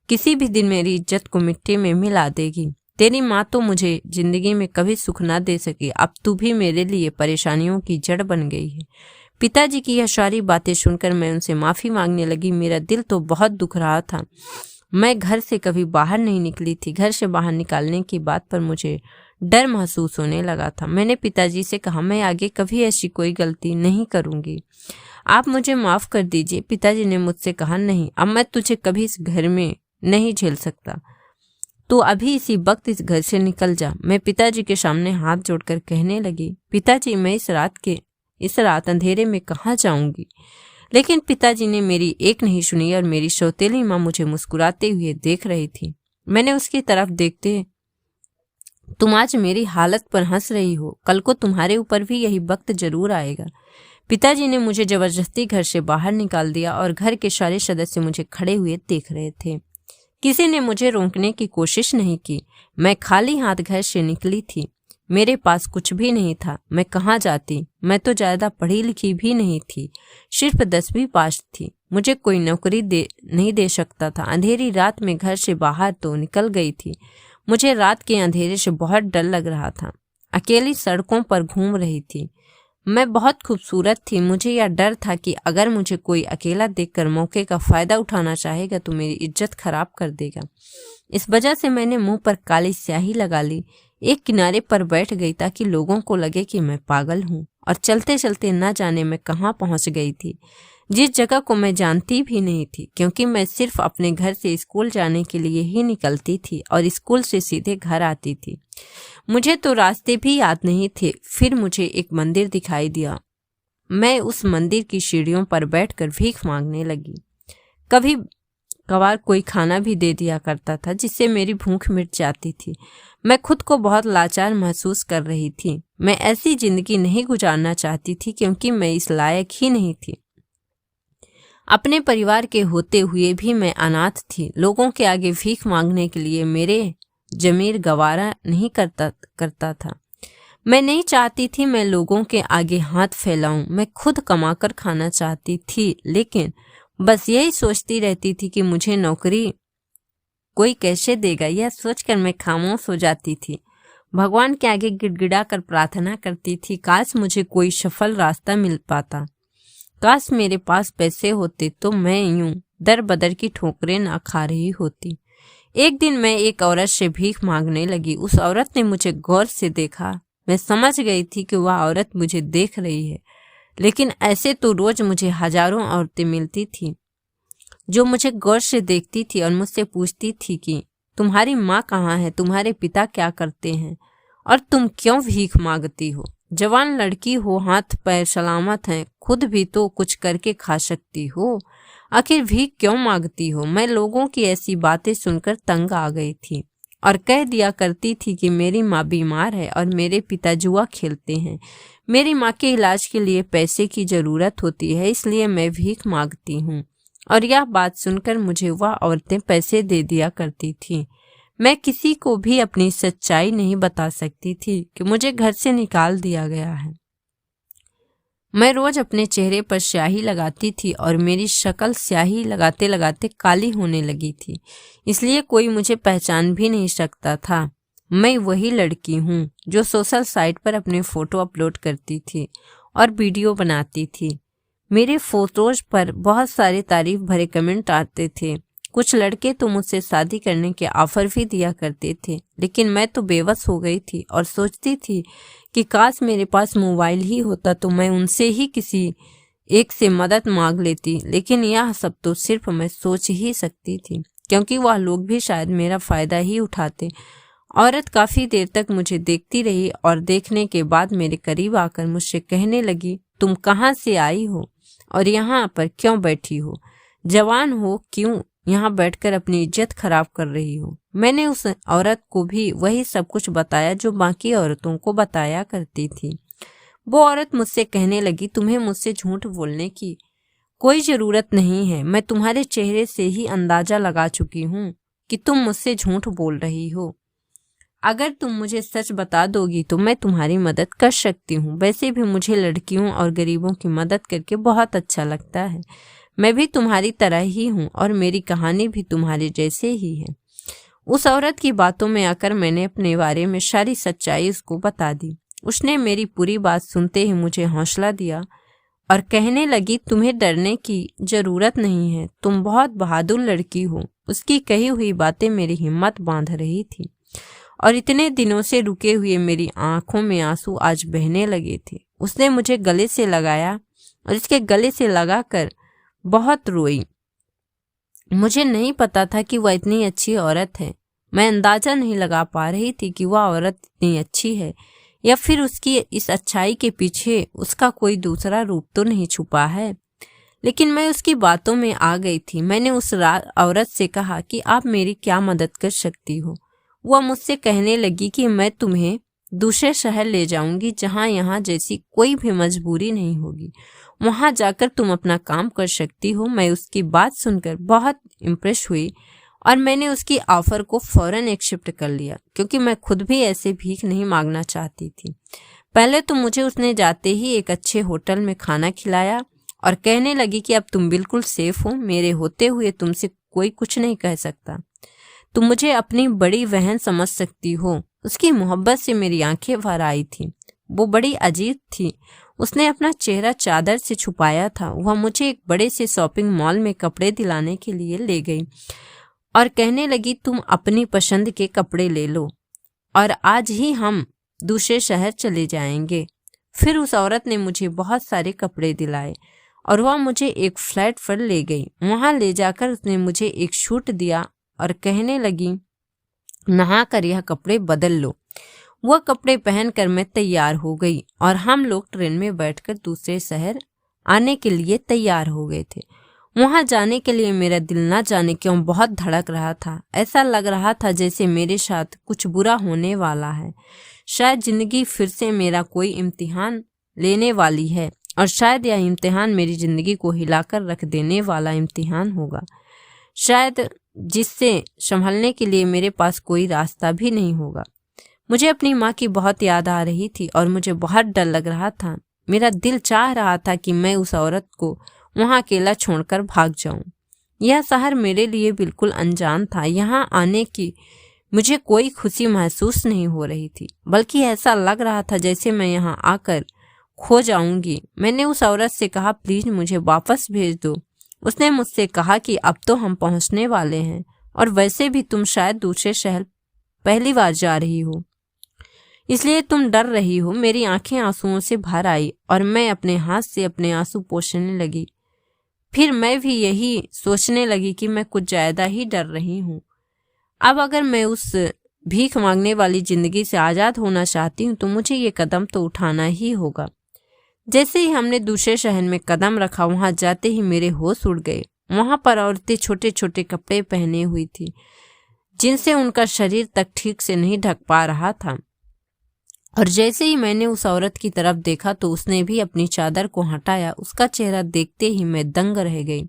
किसी भी दिन मेरी इज्जत को मिट्टी में मिला देगी। तेरी माँ तो मुझे जिंदगी में कभी सुख ना दे सकी, अब तू भी मेरे लिए परेशानियों की जड़ बन गई है। पिताजी की यह सारी बातें सुनकर मैं उनसे माफी मांगने लगी। मेरा दिल तो बहुत दुख रहा था। मैं घर से कभी बाहर नहीं निकली थी। घर से बाहर निकालने की बात पर मुझे डर महसूस होने लगा था। मैंने पिताजी से कहा, मैं आगे कभी ऐसी कोई गलती नहीं करूंगी, आप मुझे माफ कर दीजिए। पिताजी ने मुझसे कहा, नहीं, अब मैं तुझे कभी इस घर में नहीं झेल सकता। तू अभी इसी वक्त इस घर से निकल जा। मैं पिताजी के सामने हाथ जोड़कर कहने लगी, पिताजी मैं इस रात अंधेरे में कहाँ जाऊंगी? लेकिन पिताजी ने मेरी एक नहीं सुनी और मेरी सौतेली माँ मुझे मुस्कुराते हुए देख रही थी। मैंने उसकी तरफ देखते, तुम आज मेरी हालत पर हंस रही हो, कल को तुम्हारे ऊपर भी यही वक्त जरूर आएगा। पिताजी ने मुझे जबरदस्ती घर से बाहर निकाल दिया और घर के सारे सदस्य मुझे खड़े हुए देख रहे थे। किसी ने मुझे रोकने की कोशिश नहीं की। मैं खाली हाथ घर से निकली थी। मेरे पास कुछ भी नहीं था। मैं कहाँ जाती? मैं तो ज्यादा पढ़ी लिखी भी नहीं थी, सिर्फ 10वीं पास थी। मुझे कोई नौकरी नहीं दे सकता था। अंधेरी रात में घर से बाहर तो निकल गई थी। मुझे रात के अंधेरे से बहुत डर लग रहा था। अकेली सड़कों पर घूम रही थी। मैं बहुत खूबसूरत थी। मुझे यह डर था कि अगर मुझे कोई अकेला देखकर मौके का फायदा उठाना चाहेगा तो मेरी इज्जत खराब कर देगा। इस वजह से मैंने मुंह पर काली स्याही लगा ली। एक किनारे पर बैठ गई ताकि लोगों को लगे कि मैं पागल हूँ, और चलते चलते न जाने मैं कहाँ पहुँच गई थी, जिस जगह को मैं जानती भी नहीं थी, क्योंकि मैं सिर्फ अपने घर से स्कूल जाने के लिए ही निकलती थी और स्कूल से सीधे घर आती थी। मुझे तो रास्ते भी याद नहीं थे। फिर मुझे एक मंदिर दिखाई दिया। मैं उस मंदिर की सीढ़ियों पर बैठकर भीख मांगने लगी। कभी कभार कोई खाना भी दे दिया करता था, जिससे मेरी भूख मिट जाती थी। मैं खुद को बहुत लाचार महसूस कर रही थी। मैं ऐसी जिंदगी नहीं गुजारना चाहती थी, क्योंकि मैं इस लायक ही नहीं थी। अपने परिवार के होते हुए भी मैं अनाथ थी। लोगों के आगे भीख मांगने के लिए मेरे जमीर गवारा नहीं करता था। मैं नहीं चाहती थी मैं लोगों के आगे हाथ फैलाऊं। मैं खुद कमाकर खाना चाहती थी, लेकिन बस यही सोचती रहती थी कि मुझे नौकरी कोई कैसे देगा। यह सोचकर मैं खामोश हो जाती थी। भगवान के आगे गिड़गिड़ा कर प्रार्थना करती थी, काश मुझे कोई सफल रास्ता मिल पाता। काश मेरे पास पैसे होते तो मैं यूं दर बदर की ठोकरें ना खा रही होती। एक दिन मैं एक औरत से भीख मांगने लगी। उस औरत ने मुझे गौर से देखा। मैं समझ गई थी कि वह औरत मुझे देख रही है, लेकिन ऐसे तो रोज मुझे हजारों औरतें मिलती थी जो मुझे गौर से देखती थी और मुझसे पूछती थी कि तुम्हारी माँ कहाँ है, तुम्हारे पिता क्या करते हैं, और तुम क्यों भीख मांगती हो? जवान लड़की हो, हाथ पैर सलामत हैं, खुद भी तो कुछ करके खा सकती हो, आखिर भीख क्यों मांगती हो? मैं लोगों की ऐसी बातें सुनकर तंग आ गई थी और कह दिया करती थी कि मेरी माँ बीमार है और मेरे पिता जुआ खेलते हैं। मेरी माँ के इलाज के लिए पैसे की जरूरत होती है, इसलिए मैं भीख मांगती हूँ। और यह बात सुनकर मुझे वह औरतें पैसे दे दिया करती थी। मैं किसी को भी अपनी सच्चाई नहीं बता सकती थी कि मुझे घर से निकाल दिया गया है। मैं रोज अपने चेहरे पर स्याही लगाती थी और मेरी शक्ल स्याही लगाते लगाते काली होने लगी थी, इसलिए कोई मुझे पहचान भी नहीं सकता था। मैं वही लड़की हूँ जो सोशल साइट पर अपने फोटो अपलोड करती थी और वीडियो बनाती थी। मेरे फोटोज पर बहुत सारे तारीफ भरे कमेंट आते थे। कुछ लड़के तो मुझसे शादी करने के ऑफर भी दिया करते थे, लेकिन मैं तो बेबस हो गई थी और सोचती थी कि काश मेरे पास मोबाइल ही होता तो मैं उनसे ही किसी एक से मदद मांग लेती। लेकिन यह सब तो सिर्फ मैं सोच ही सकती थी, क्योंकि वह लोग भी शायद मेरा फायदा ही उठाते। औरत काफी देर तक मुझे देखती रही और देखने के बाद मेरे करीब आकर मुझसे कहने लगी, तुम कहाँ से आई हो और यहाँ पर क्यों बैठी हो? जवान हो, क्यों यहाँ बैठकर अपनी इज्जत खराब कर रही हो? मैंने उस औरत को भी वही सब कुछ बताया जो बाकी औरतों को बताया करती थी। वो औरत मुझसे कहने लगी, तुम्हें मुझसे झूठ बोलने की कोई जरूरत नहीं है। मैं तुम्हारे चेहरे से ही अंदाजा लगा चुकी हूँ कि तुम मुझसे झूठ बोल रही हो। अगर तुम मुझे सच बता दोगी तो मैं तुम्हारी मदद कर सकती हूँ। वैसे भी मुझे लड़कियों और गरीबों की मदद करके बहुत अच्छा लगता है। मैं भी तुम्हारी तरह ही हूँ और मेरी कहानी भी तुम्हारे जैसे ही है। उस औरत की बातों में आकर मैंने अपने बारे में सारी सच्चाई उसको बता दी। उसने मेरी पूरी बात सुनते ही मुझे हौसला दिया और कहने लगी, तुम्हें डरने की जरूरत नहीं है, तुम बहुत बहादुर लड़की हो। उसकी कही हुई बातें मेरी हिम्मत बांध रही थी और इतने दिनों से रुके हुए मेरी आंखों में आंसू आज बहने लगे थे। उसने मुझे गले से लगाया और इसके गले से लगाकर बहुत रोई। मुझे नहीं पता था कि वह इतनी अच्छी औरत है। मैं अंदाजा नहीं लगा पा रही थी कि वह औरत इतनी अच्छी है या फिर उसकी इस अच्छाई के पीछे उसका कोई दूसरा रूप तो नहीं छुपा है। लेकिन मैं उसकी बातों में आ गई थी। मैंने उस औरत से कहा कि आप मेरी क्या मदद कर सकती हो? वह मुझसे कहने लगी कि मैं तुम्हें दूसरे शहर ले जाऊंगी जहां यहाँ जैसी कोई भी मजबूरी नहीं होगी। वहां जाकर तुम अपना काम कर सकती हो। मैं उसकी बात सुनकर बहुत इम्प्रेस हुई और मैंने उसकी ऑफर को फौरन एक्सेप्ट कर लिया, क्योंकि मैं खुद भी ऐसे भीख नहीं मांगना चाहती थी। पहले तो मुझे उसने जाते ही एक अच्छे होटल में खाना खिलाया और कहने लगी कि अब तुम बिल्कुल सेफ हो। मेरे होते हुए तुमसे कोई कुछ नहीं कह सकता। तुम मुझे अपनी बड़ी बहन समझ सकती हो। उसकी मोहब्बत से मेरी आंखें भर आई थी। वो बड़ी अजीब थी। उसने अपना चेहरा चादर से छुपाया था। वह मुझे एक बड़े से शॉपिंग मॉल में कपड़े दिलाने के लिए ले गई और कहने लगी, तुम अपनी पसंद के कपड़े ले लो। और आज ही हम दूसरे शहर चले जाएंगे। फिर उस औरत ने मुझे बहुत सारे कपड़े दिलाए और वह मुझे एक फ्लैट पर ले गई। वहां ले जाकर उसने मुझे एक सूट दिया और कहने लगी, नहा कर यह कपड़े बदल लो। वह कपड़े पहनकर मैं तैयार हो गई और हम लोग ट्रेन में बैठकर दूसरे शहर आने के लिए तैयार हो गए थे। वहां जाने के लिए मेरा दिल ना जाने क्यों बहुत धड़क रहा था। ऐसा लग रहा था जैसे मेरे साथ कुछ बुरा होने वाला है। शायद जिंदगी फिर से मेरा कोई इम्तिहान लेने वाली है और शायद यह इम्तिहान मेरी जिंदगी को हिलाकर रख देने वाला इम्तिहान होगा, शायद जिससे संभलने के लिए मेरे पास कोई रास्ता भी नहीं होगा। मुझे अपनी माँ की बहुत याद आ रही थी और मुझे बहुत डर लग रहा था। मेरा दिल चाह रहा था कि मैं उस औरत को वहां अकेला छोड़कर भाग जाऊं। यह शहर मेरे लिए बिल्कुल अनजान था। यहाँ आने की मुझे कोई खुशी महसूस नहीं हो रही थी, बल्कि ऐसा लग रहा था जैसे मैं यहाँ आकर खो जाऊंगी। मैंने उस औरत से कहा, प्लीज मुझे वापस भेज दो। उसने मुझसे कहा कि अब तो हम पहुंचने वाले हैं और वैसे भी तुम शायद दूसरे शहर पहली बार जा रही हो, इसलिए तुम डर रही हो। मेरी आंखें आंसुओं से भर आई और मैं अपने हाथ से अपने आंसू पोंछने लगी। फिर मैं भी यही सोचने लगी कि मैं कुछ ज्यादा ही डर रही हूँ। अब अगर मैं उस भीख मांगने वाली जिंदगी से आजाद होना चाहती हूँ तो मुझे ये कदम तो उठाना ही होगा। जैसे ही हमने दूसरे शहर में कदम रखा, वहां जाते ही मेरे होश उड़ गए। वहां पर औरतें छोटे छोटे कपड़े पहने हुई थी जिनसे उनका शरीर तक ठीक से नहीं ढक पा रहा था। और जैसे ही मैंने उस औरत की तरफ देखा तो उसने भी अपनी चादर को हटाया। उसका चेहरा देखते ही मैं दंग रह गई।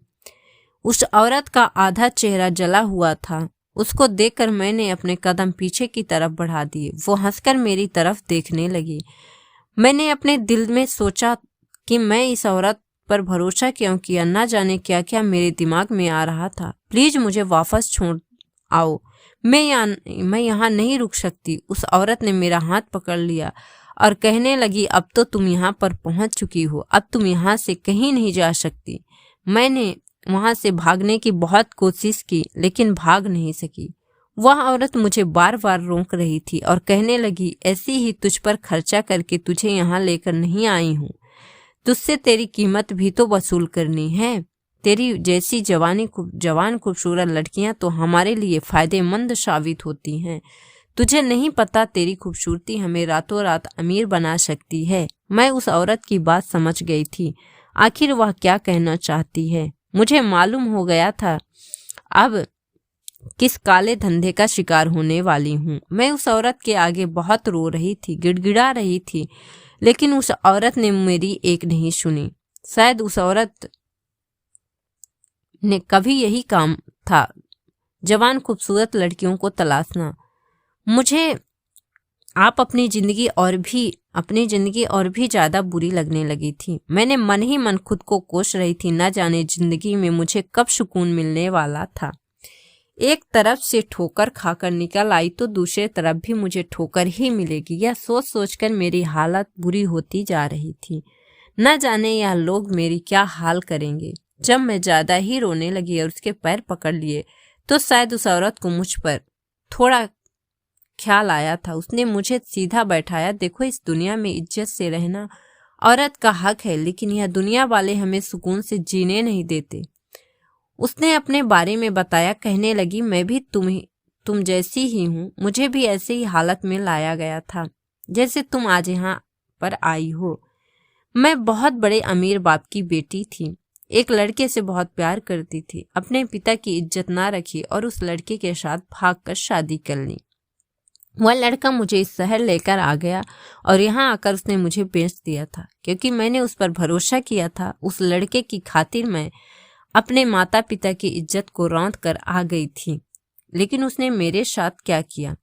उस औरत का आधा चेहरा जला हुआ था। उसको देखकर मैंने अपने कदम पीछे की तरफ बढ़ा दिए। वो हंसकर मेरी तरफ देखने लगी। मैंने अपने दिल में सोचा कि मैं इस औरत पर भरोसा क्यों किया, ना जाने क्या क्या मेरे दिमाग में आ रहा था। प्लीज मुझे वापस छोड़ आओ, मैं यहाँ नहीं रुक सकती। उस औरत ने मेरा हाथ पकड़ लिया और कहने लगी, अब तो तुम यहाँ पर पहुंच चुकी हो, अब तुम यहाँ से कहीं नहीं जा सकती। मैंने वहां से भागने की बहुत कोशिश की लेकिन भाग नहीं सकी। वह औरत मुझे बार बार रोक रही थी और कहने लगी, ऐसी ही तुझ पर खर्चा करके तुझे यहाँ लेकर नहीं आई हूँ, तुझसे तेरी कीमत भी तो वसूल करनी है। तेरी जैसी जवान खूबसूरत लड़कियां तो हमारे लिए फायदेमंद साबित होती हैं। तुझे नहीं पता, तेरी खूबसूरती हमें रातों रात अमीर बना सकती है। मैं उस औरत की बात समझ गई थी। आखिर वह क्या कहना चाहती है। मुझे मालूम हो गया था अब किस काले धंधे का शिकार होने वाली हूँ। मैं उस औरत के आगे बहुत रो रही थी, गिड़गिड़ा रही थी, लेकिन उस औरत ने मेरी एक नहीं सुनी। शायद उस औरत ने कभी यही काम था, जवान खूबसूरत लड़कियों को तलाशना। मुझे आप अपनी जिंदगी और भी ज्यादा बुरी लगने लगी थी। मैंने मन ही मन खुद को कोस रही थी, न जाने जिंदगी में मुझे कब सुकून मिलने वाला था। एक तरफ से ठोकर खाकर निकल आई तो दूसरे तरफ भी मुझे ठोकर ही मिलेगी, यह सोच सोचकर मेरी हालत बुरी होती जा रही थी। न जाने यह लोग मेरी क्या हाल करेंगे। जब मैं ज्यादा ही रोने लगी और उसके पैर पकड़ लिए तो शायद उस औरत को मुझ पर थोड़ा ख्याल आया था। उसने मुझे सीधा बैठाया। देखो, इस दुनिया में इज्जत से रहना औरत का हक है, लेकिन यह दुनिया वाले हमें सुकून से जीने नहीं देते। उसने अपने बारे में बताया। कहने लगी, मैं भी तुम जैसी ही हूँ। मुझे भी ऐसे ही हालत में लाया गया था जैसे तुम आज यहाँ पर आई हो। मैं बहुत बड़े अमीर बाप की बेटी थी, एक लड़के से बहुत प्यार करती थी। अपने पिता की इज्जत ना रखी और उस लड़के के साथ भागकर शादी कर ली। वह लड़का मुझे इस शहर लेकर आ गया और यहाँ आकर उसने मुझे बेच दिया था, क्योंकि मैंने उस पर भरोसा किया था। उस लड़के की खातिर मैं अपने माता पिता की इज्जत को रौंद कर आ गई थी, लेकिन उसने मेरे साथ क्या किया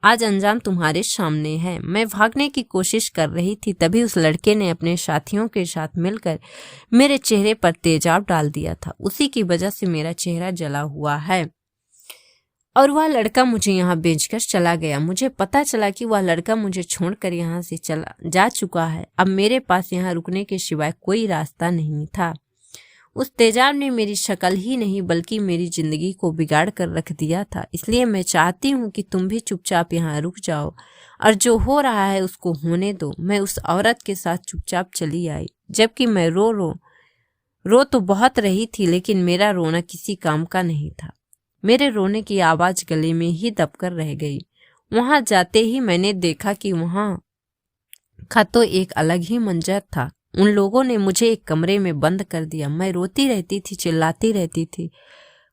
आज अंजाम तुम्हारे सामने है। मैं भागने की कोशिश कर रही थी, तभी उस लड़के ने अपने साथियों के साथ मिलकर मेरे चेहरे पर तेजाब डाल दिया था। उसी की वजह से मेरा चेहरा जला हुआ है और वह लड़का मुझे यहाँ बेचकर चला गया। मुझे पता चला कि वह लड़का मुझे छोड़कर यहाँ से चला जा चुका है। अब मेरे पास यहाँ रुकने के सिवाय कोई रास्ता नहीं था। उस तेजाब ने मेरी शक्ल ही नहीं बल्कि मेरी जिंदगी को बिगाड़ कर रख दिया था। इसलिए मैं चाहती हूँ कि तुम भी चुपचाप यहाँ रुक जाओ और जो हो रहा है उसको होने दो। मैं उस औरत के साथ चुपचाप चली आई, जबकि मैं रो तो बहुत रही थी, लेकिन मेरा रोना किसी काम का नहीं था। मेरे रोने की आवाज गले में ही दबकर रह गई। वहां जाते ही मैंने देखा कि वहां का तो एक अलग ही मंजर था। उन लोगों ने मुझे एक कमरे में बंद कर दिया। मैं रोती रहती थी, चिल्लाती रहती थी।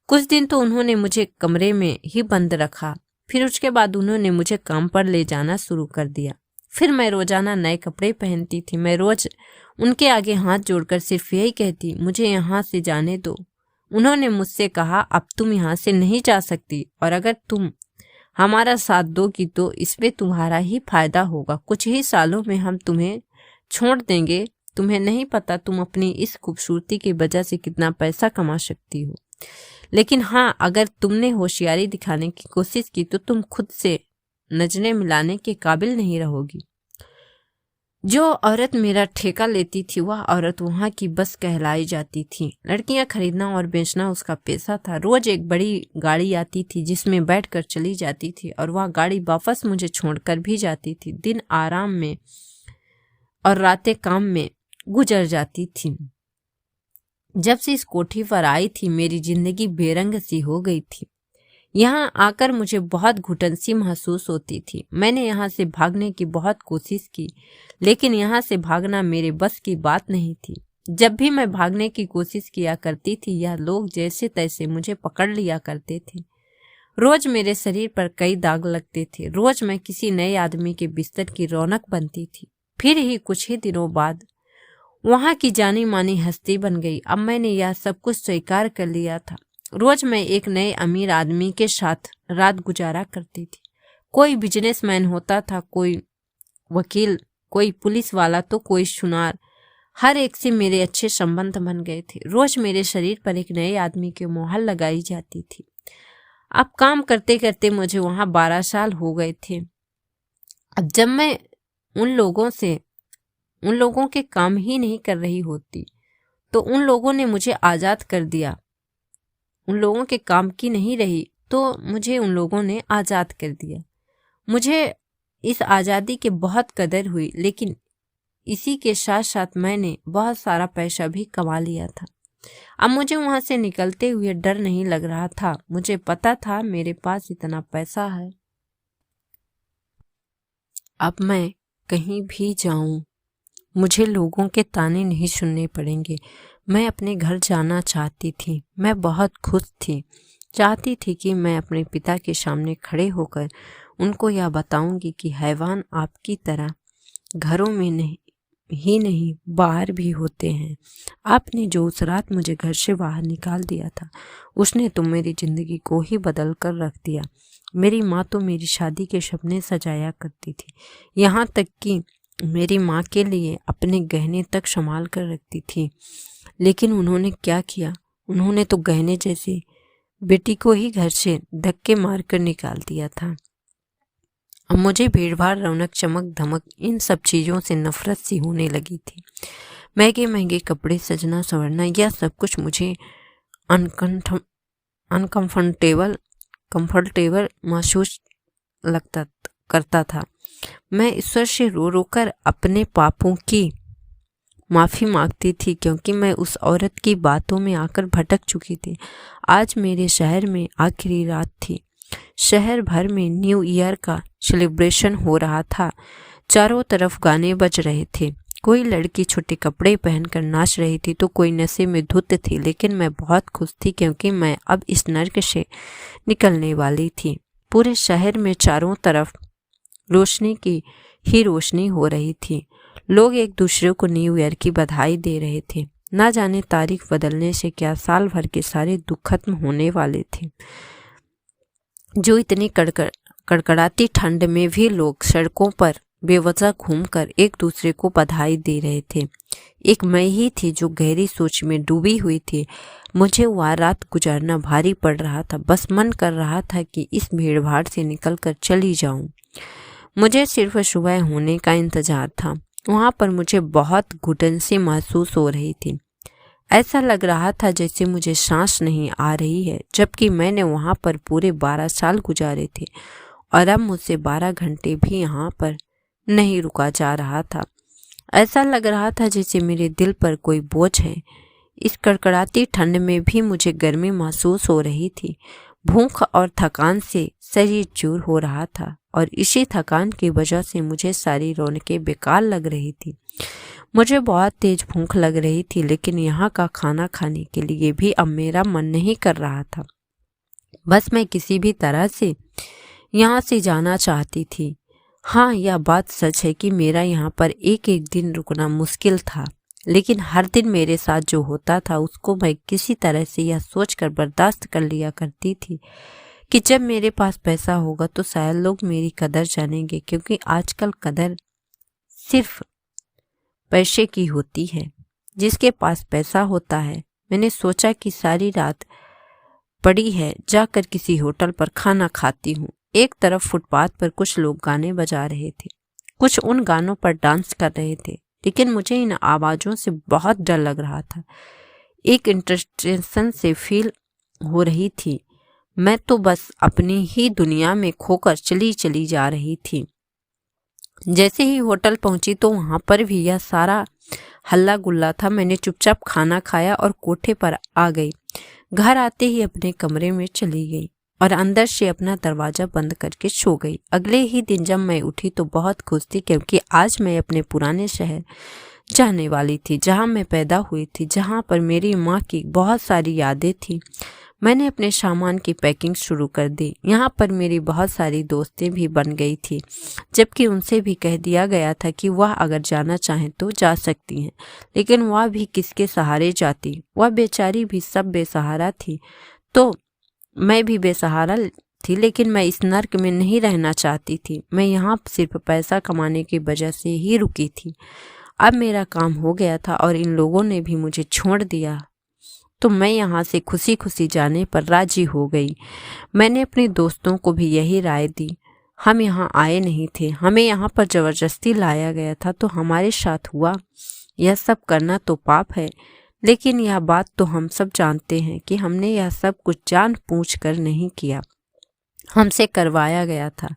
कुछ दिन तो उन्होंने मुझे कमरे में ही बंद रखा। फिर उसके बाद उन्होंने मुझे काम पर ले जाना शुरू कर दिया। फिर मैं रोजाना नए कपड़े पहनती थी। मैं रोज उनके आगे हाथ जोड़कर सिर्फ यही कहती, मुझे यहाँ से जाने दो। उन्होंने मुझसे कहा, अब तुम यहाँ से नहीं जा सकती और अगर तुम हमारा साथ दोगी तो इसमें तुम्हारा ही फायदा होगा। कुछ ही सालों में हम तुम्हें छोड़ देंगे। तुम्हें नहीं पता तुम अपनी इस खूबसूरती की वजह से कितना पैसा कमा सकती हो, लेकिन हाँ, अगर तुमने होशियारी दिखाने की कोशिश की तो तुम खुद से नजरें मिलाने के काबिल नहीं रहोगी। जो औरत मेरा ठेका लेती थी वह औरत वहां की बस कहलाई जाती थी। लड़कियां खरीदना और बेचना उसका पेशा था। रोज एक बड़ी गाड़ी आती थी जिसमें बैठकर चली जाती थी और वह गाड़ी वापस मुझे छोड़कर भी जाती थी। दिन आराम में और रातें काम में गुजर जाती थी। जब से इस कोठी पर आई थी मेरी जिंदगी बेरंग सी हो गई थी। यहाँ आकर मुझे बहुत घुटन सी महसूस होती थी। मैंने यहाँ से भागने की बहुत कोशिश की, लेकिन यहाँ से भागना मेरे बस की बात नहीं थी। जब भी मैं भागने की कोशिश किया करती थी, यह लोग जैसे तैसे मुझे पकड़ लिया करते थे। रोज मेरे शरीर पर कई दाग लगते थे। रोज मैं किसी नए आदमी के बिस्तर की रौनक बनती थी। फिर ही कुछ ही दिनों बाद वहां की जानी मानी हस्ती बन गई। अब मैंने यह सब कुछ स्वीकार कर लिया था। रोज मैं एक नए अमीर आदमी के साथ रात गुजारा करती थी। कोई बिजनेसमैन होता था, कोई वकील, कोई पुलिस वाला तो कोई सुनार। हर एक से मेरे अच्छे संबंध बन गए थे। रोज मेरे शरीर पर एक नए आदमी की मोहर लगाई जाती थी। अब काम करते करते मुझे वहां 12 साल हो गए थे। अब जब मैं उन लोगों के काम ही नहीं कर रही होती तो उन लोगों ने मुझे आजाद कर दिया। उन लोगों के काम की नहीं रही तो मुझे उन लोगों ने आजाद कर दिया। मुझे इस आज़ादी की बहुत कदर हुई, लेकिन इसी के साथ साथ मैंने बहुत सारा पैसा भी कमा लिया था। अब मुझे वहां से निकलते हुए डर नहीं लग रहा था। मुझे पता था मेरे पास इतना पैसा है, अब मैं कहीं भी जाऊं मुझे लोगों के ताने नहीं सुनने पड़ेंगे। मैं अपने घर जाना चाहती थी। मैं बहुत खुश थी। चाहती थी कि मैं अपने पिता के सामने खड़े होकर उनको यह बताऊंगी कि हैवान आपकी तरह घरों में नहीं बाहर भी होते हैं। आपने जो उस रात मुझे घर से बाहर निकाल दिया था उसने तो मेरी जिंदगी को ही बदल कर रख दिया। मेरी माँ तो मेरी शादी के सपने सजाया करती थी, यहाँ तक कि मेरी माँ के लिए अपने गहने तक संभाल कर रखती थी। लेकिन उन्होंने क्या किया? उन्होंने तो गहने जैसे बेटी को ही घर से धक्के मारकर निकाल दिया था। अब मुझे भीड़ भाड़, रौनक, चमक धमक, इन सब चीज़ों से नफरत सी होने लगी थी। महंगे महंगे कपड़े, सजना संवरना, यह सब कुछ मुझे कंफर्टेबल महसूस करता था। मैं ईश्वर से रो रो कर अपने पापों की माफ़ी मांगती थी, क्योंकि मैं उस औरत की बातों में आकर भटक चुकी थी। आज मेरे शहर में आखिरी रात थी। शहर भर में न्यू ईयर का सेलिब्रेशन हो रहा था। चारों तरफ गाने बज रहे थे। कोई लड़की छोटे कपड़े पहनकर नाच रही थी तो कोई नशे में धुत थी। लेकिन मैं बहुत खुश थी, क्योंकि मैं अब इस नर्क से निकलने वाली थी। पूरे शहर में चारों तरफ रोशनी की ही रोशनी हो रही थी। लोग एक दूसरे को न्यू ईयर की बधाई दे रहे थे। ना जाने तारीख बदलने से क्या साल भर के सारे दुख खत्म होने वाले थे। जो इतनी कड़कड़ाती ठंड में भी लोग सड़कों पर बेवजह घूमकर एक दूसरे को बधाई दे रहे थे। एक मैं ही थी जो गहरी सोच में डूबी हुई थी। मुझे वह रात गुजारना भारी पड़ रहा था। बस मन कर रहा था कि इस भीड़ भाड़ से निकलकर चली जाऊं। मुझे सिर्फ सुबह होने का इंतजार था। वहां पर मुझे बहुत घुटन सी महसूस हो रही थी। ऐसा लग रहा था जैसे मुझे सांस नहीं आ रही है, जबकि मैंने वहां पर पूरे 12 साल गुजारे थे और अब मुझसे 12 घंटे भी यहाँ पर नहीं रुका जा रहा था। ऐसा लग रहा था जैसे मेरे दिल पर कोई बोझ है। इस कड़कड़ाती ठंड में भी मुझे गर्मी महसूस हो रही थी। भूख और थकान से शरीर चूर हो रहा था और इसी थकान की वजह से मुझे सारी रौनकें बेकार लग रही थी। मुझे बहुत तेज भूख लग रही थी, लेकिन यहाँ का खाना खाने के लिए भी अब मेरा मन नहीं कर रहा था। बस मैं किसी भी तरह से यहाँ से जाना चाहती थी। हाँ, यह बात सच है कि मेरा यहाँ पर एक एक दिन रुकना मुश्किल था, लेकिन हर दिन मेरे साथ जो होता था उसको मैं किसी तरह से यह सोचकर बर्दाश्त कर लिया करती थी कि जब मेरे पास पैसा होगा तो शायद लोग मेरी कदर जानेंगे, क्योंकि आजकल कदर सिर्फ पैसे की होती है। जिसके पास पैसा होता है। मैंने सोचा कि सारी रात पड़ी है, जाकर किसी होटल पर खाना खाती हूँ। एक तरफ फुटपाथ पर कुछ लोग गाने बजा रहे थे, कुछ उन गानों पर डांस कर रहे थे, लेकिन मुझे इन आवाज़ों से बहुत डर लग रहा था। एक इंटरेस्टेशन से फील हो रही थी। मैं तो बस अपनी ही दुनिया में खोकर चली जा रही थी। जैसे ही होटल पहुंची तो वहां पर भी यह सारा हल्ला गुल्ला था। मैंने चुपचाप खाना खाया और कोठे पर आ गई। घर आते ही अपने कमरे में चली गई और अंदर से अपना दरवाजा बंद करके सो गई। अगले ही दिन जब मैं उठी तो बहुत खुश थी, क्योंकि आज मैं अपने पुराने शहर जाने वाली थी, जहां मैं पैदा हुई थी, जहां पर मेरी माँ की बहुत सारी यादें थी। मैंने अपने सामान की पैकिंग शुरू कर दी। यहाँ पर मेरी बहुत सारी दोस्तें भी बन गई थी, जबकि उनसे भी कह दिया गया था कि वह अगर जाना चाहें तो जा सकती हैं, लेकिन वह भी किसके सहारे जाती। वह बेचारी भी सब बेसहारा थी, तो मैं भी बेसहारा थी, लेकिन मैं इस नर्क में नहीं रहना चाहती थी। मैं यहाँ सिर्फ पैसा कमाने की वजह से ही रुकी थी। अब मेरा काम हो गया था और इन लोगों ने भी मुझे छोड़ दिया, तो मैं यहाँ से खुशी खुशी जाने पर राजी हो गई। मैंने अपने दोस्तों को भी यही राय दी। हम यहाँ आए नहीं थे, हमें यहाँ पर जबरदस्ती लाया गया था, तो हमारे साथ हुआ। यह सब करना तो पाप है, लेकिन यह बात तो हम सब जानते हैं कि हमने यह सब कुछ जानबूझकर नहीं किया, हमसे करवाया गया था।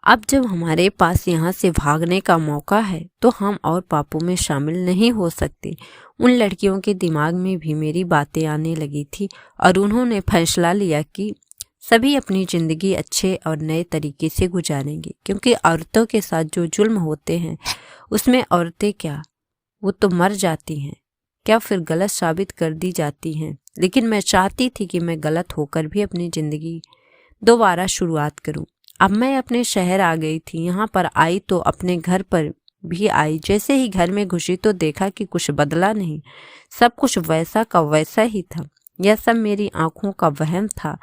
अब जब हमारे पास यहाँ से भागने का मौका है तो हम और पापों में शामिल नहीं हो सकते। उन लड़कियों के दिमाग में भी मेरी बातें आने लगी थी और उन्होंने फैसला लिया कि सभी अपनी ज़िंदगी अच्छे और नए तरीके से गुजारेंगे, क्योंकि औरतों के साथ जो जुल्म होते हैं उसमें औरतें क्या, वो तो मर जाती हैं, क्या फिर गलत साबित कर दी जाती हैं। लेकिन मैं चाहती थी कि मैं गलत होकर भी अपनी ज़िंदगी दोबारा शुरुआत करूं। अब मैं अपने शहर आ गई थी। यहाँ पर आई तो अपने घर पर भी आई। जैसे ही घर में घुसी तो देखा कि कुछ बदला नहीं, सब कुछ वैसा का वैसा ही था। यह सब मेरी आंखों का वहम था,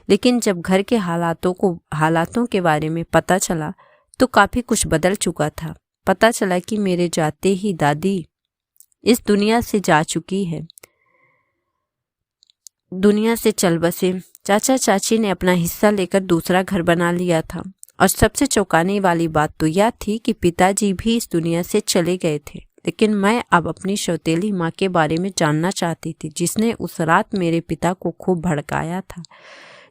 लेकिन जब घर के हालातों के बारे में पता चला तो काफ़ी कुछ बदल चुका था। पता चला कि मेरे जाते ही दादी इस दुनिया से जा चुकी है, दुनिया से चल बसे। चाचा चाची ने अपना हिस्सा लेकर दूसरा घर बना लिया था, और सबसे चौंकाने वाली बात तो यह थी कि पिताजी भी इस दुनिया से चले गए थे। लेकिन मैं अब अपनी सौतेली माँ के बारे में जानना चाहती थी, जिसने उस रात मेरे पिता को खूब भड़काया था,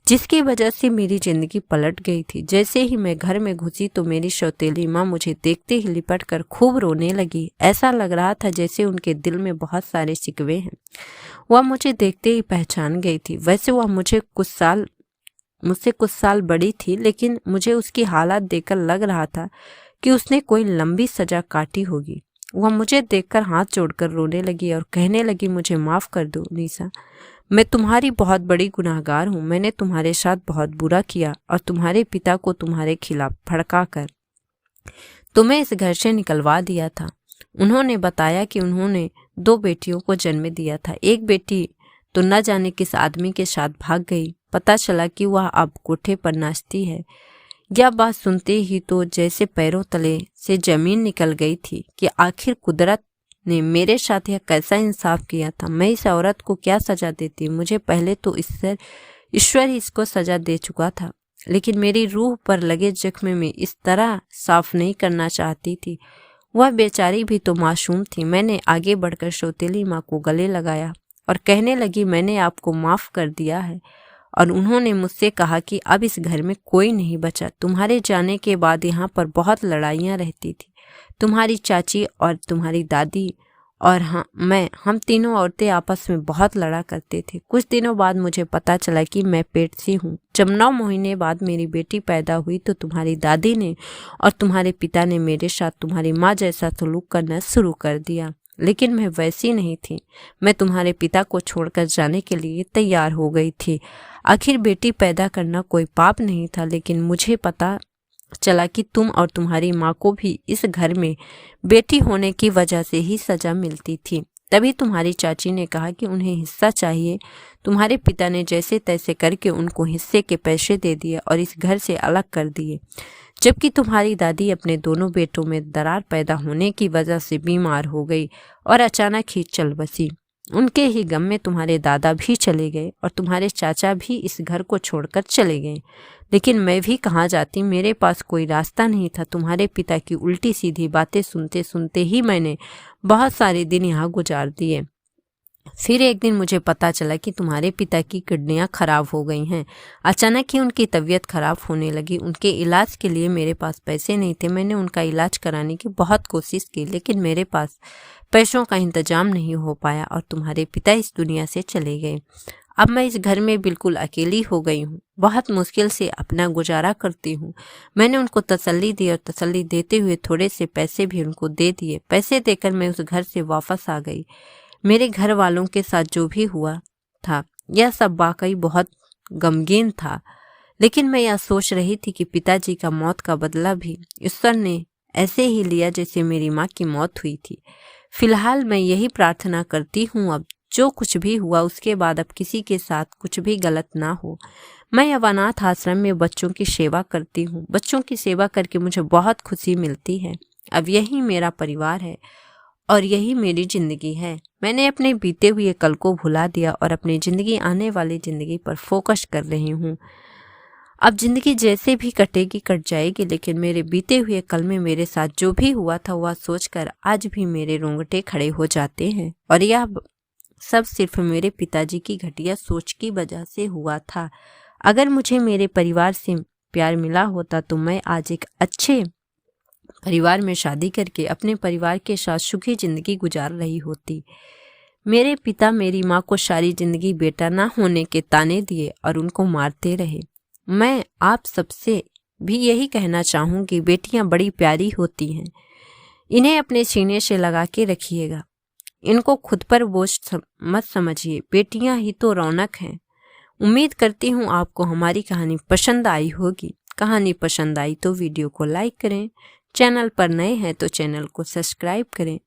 जिसकी वजह से मेरी जिंदगी पलट गई थी। जैसे ही मैं घर में घुसी तो मेरी सौतेली माँ मुझे देखते ही लिपट कर खूब रोने लगी। ऐसा लग रहा था जैसे उनके दिल में बहुत सारे शिकवे हैं। वह मुझे देखते ही पहचान गई थी। वैसे वह मुझसे कुछ साल बड़ी थी, लेकिन मुझे उसकी हालत देखकर लग रहा था कि उसने कोई लंबी सजा काटी होगी। वह मुझे देखकर हाथ जोड़कर रोने लगी और कहने लगी, मुझे माफ़ कर दो निशा, मैं तुम्हारी बहुत बड़ी गुनाहगार हूँ। मैंने तुम्हारे साथ बहुत बुरा किया और तुम्हारे पिता को तुम्हारे खिलाफ भड़काकर तुम्हें इस घर से निकलवा दिया था। उन्होंने बताया कि उन्होंने 2 बेटियों को जन्म दिया था। एक बेटी तो न जाने किस आदमी के साथ भाग गई। पता चला कि वह अब कोठे पर नाचती है। यह बात सुनते ही तो जैसे पैरों तले से जमीन निकल गई थी कि आखिर कुदरत ने मेरे साथ यह कैसा इंसाफ किया था। मैं इस औरत को क्या सजा देती। मुझे पहले तो ईश्वर ही इसको सजा दे चुका था, लेकिन मेरी रूह पर लगे जख्म में इस तरह साफ नहीं करना चाहती थी। वह बेचारी भी तो मासूम थी। मैंने आगे बढ़कर सौतेली माँ को गले लगाया और कहने लगी, मैंने आपको माफ़ कर दिया है। और उन्होंने मुझसे कहा कि अब इस घर में कोई नहीं बचा। तुम्हारे जाने के बाद यहाँ पर बहुत लड़ाइयाँ रहती थी। तुम्हारी चाची और तुम्हारी दादी और हम तीनों औरतें आपस में बहुत लड़ा करते थे। कुछ दिनों बाद मुझे पता चला कि मैं पेटसी हूँ। जब 9 महीने बाद मेरी बेटी पैदा हुई तो तुम्हारी दादी ने और तुम्हारे पिता ने मेरे साथ तुम्हारी माँ जैसा सलूक करना शुरू कर दिया। लेकिन मैं वैसी नहीं थी। मैं तुम्हारे पिता को छोड़कर जाने के लिए तैयार हो गई थी। आखिर बेटी पैदा करना कोई पाप नहीं था, लेकिन मुझे पता चला कि तुम और तुम्हारी माँ को भी इस घर में बेटी होने की वजह से ही सजा मिलती थी। तभी तुम्हारी चाची ने कहा कि उन्हें हिस्सा चाहिए। तुम्हारे पिता ने जैसे तैसे करके उनको हिस्से के पैसे दे दिए और इस घर से अलग कर दिए। जबकि तुम्हारी दादी अपने दोनों बेटों में दरार पैदा होने की वजह से बीमार हो गई और अचानक ही चल बसी। उनके ही गम में तुम्हारे दादा भी चले गए और तुम्हारे चाचा भी इस घर को छोड़कर चले गए। लेकिन मैं भी कहाँ जाती, मेरे पास कोई रास्ता नहीं था। तुम्हारे पिता की उल्टी सीधी बातें सुनते सुनते ही मैंने बहुत सारे दिन यहाँ गुजार दिए। फिर एक दिन मुझे पता चला कि तुम्हारे पिता की किडनियाँ खराब हो गई हैं। अचानक ही उनकी तबीयत खराब होने लगी। उनके इलाज के लिए मेरे पास पैसे नहीं थे। मैंने उनका इलाज कराने की बहुत कोशिश की, लेकिन मेरे पास पैसों का इंतजाम नहीं हो पाया और तुम्हारे पिता इस दुनिया से चले गए। अब मैं इस घर में बिल्कुल अकेली हो गई हूँ। बहुत मुश्किल से अपना गुजारा करती हूँ। मैंने उनको तसल्ली दी और तसल्ली देते हुए थोड़े से पैसे भी उनको दे दिए। पैसे देकर मैं उस घर से वापस आ गई। मेरे घर वालों के साथ जो भी हुआ था यह सब वाकई बहुत गमगीन था, लेकिन मैं यह सोच रही थी कि पिताजी का मौत का बदला भी ईश्वर ने ऐसे ही लिया जैसे मेरी माँ की मौत हुई थी। फिलहाल मैं यही प्रार्थना करती हूँ, अब जो कुछ भी हुआ उसके बाद अब किसी के साथ कुछ भी गलत ना हो। मैं अब अनाथ आश्रम में बच्चों की सेवा करती हूँ। बच्चों की सेवा करके मुझे बहुत खुशी मिलती है। अब यही मेरा परिवार है और यही मेरी जिंदगी है। मैंने अपने बीते हुए कल को भुला दिया और अपनी जिंदगी आने वाली जिंदगी पर फोकस कर रही हूँ। अब जिंदगी जैसे भी कटेगी कट जाएगी, लेकिन मेरे बीते हुए कल में मेरे साथ जो भी हुआ था वह सोचकर आज भी मेरे रोंगटे खड़े हो जाते हैं। और यह सब सिर्फ मेरे पिताजी की घटिया सोच की वजह से हुआ था। अगर मुझे मेरे परिवार से प्यार मिला होता तो मैं आज एक अच्छे परिवार में शादी करके अपने परिवार के साथ सुखी जिंदगी गुजार रही होती। मेरे पिता मेरी माँ को सारी जिंदगी बेटा ना होने के ताने दिए और उनको मारते रहे। मैं आप सबसे भी यही कहना चाहूँगी, बेटियाँ बड़ी प्यारी होती हैं। इन्हें अपने सीने से लगा के रखिएगा। इनको खुद पर बोझ मत समझिए। बेटियाँ ही तो रौनक हैं। उम्मीद करती हूँ आपको हमारी कहानी पसंद आई होगी। कहानी पसंद आई तो वीडियो को लाइक करें। चैनल पर नए हैं तो चैनल को सब्सक्राइब करें।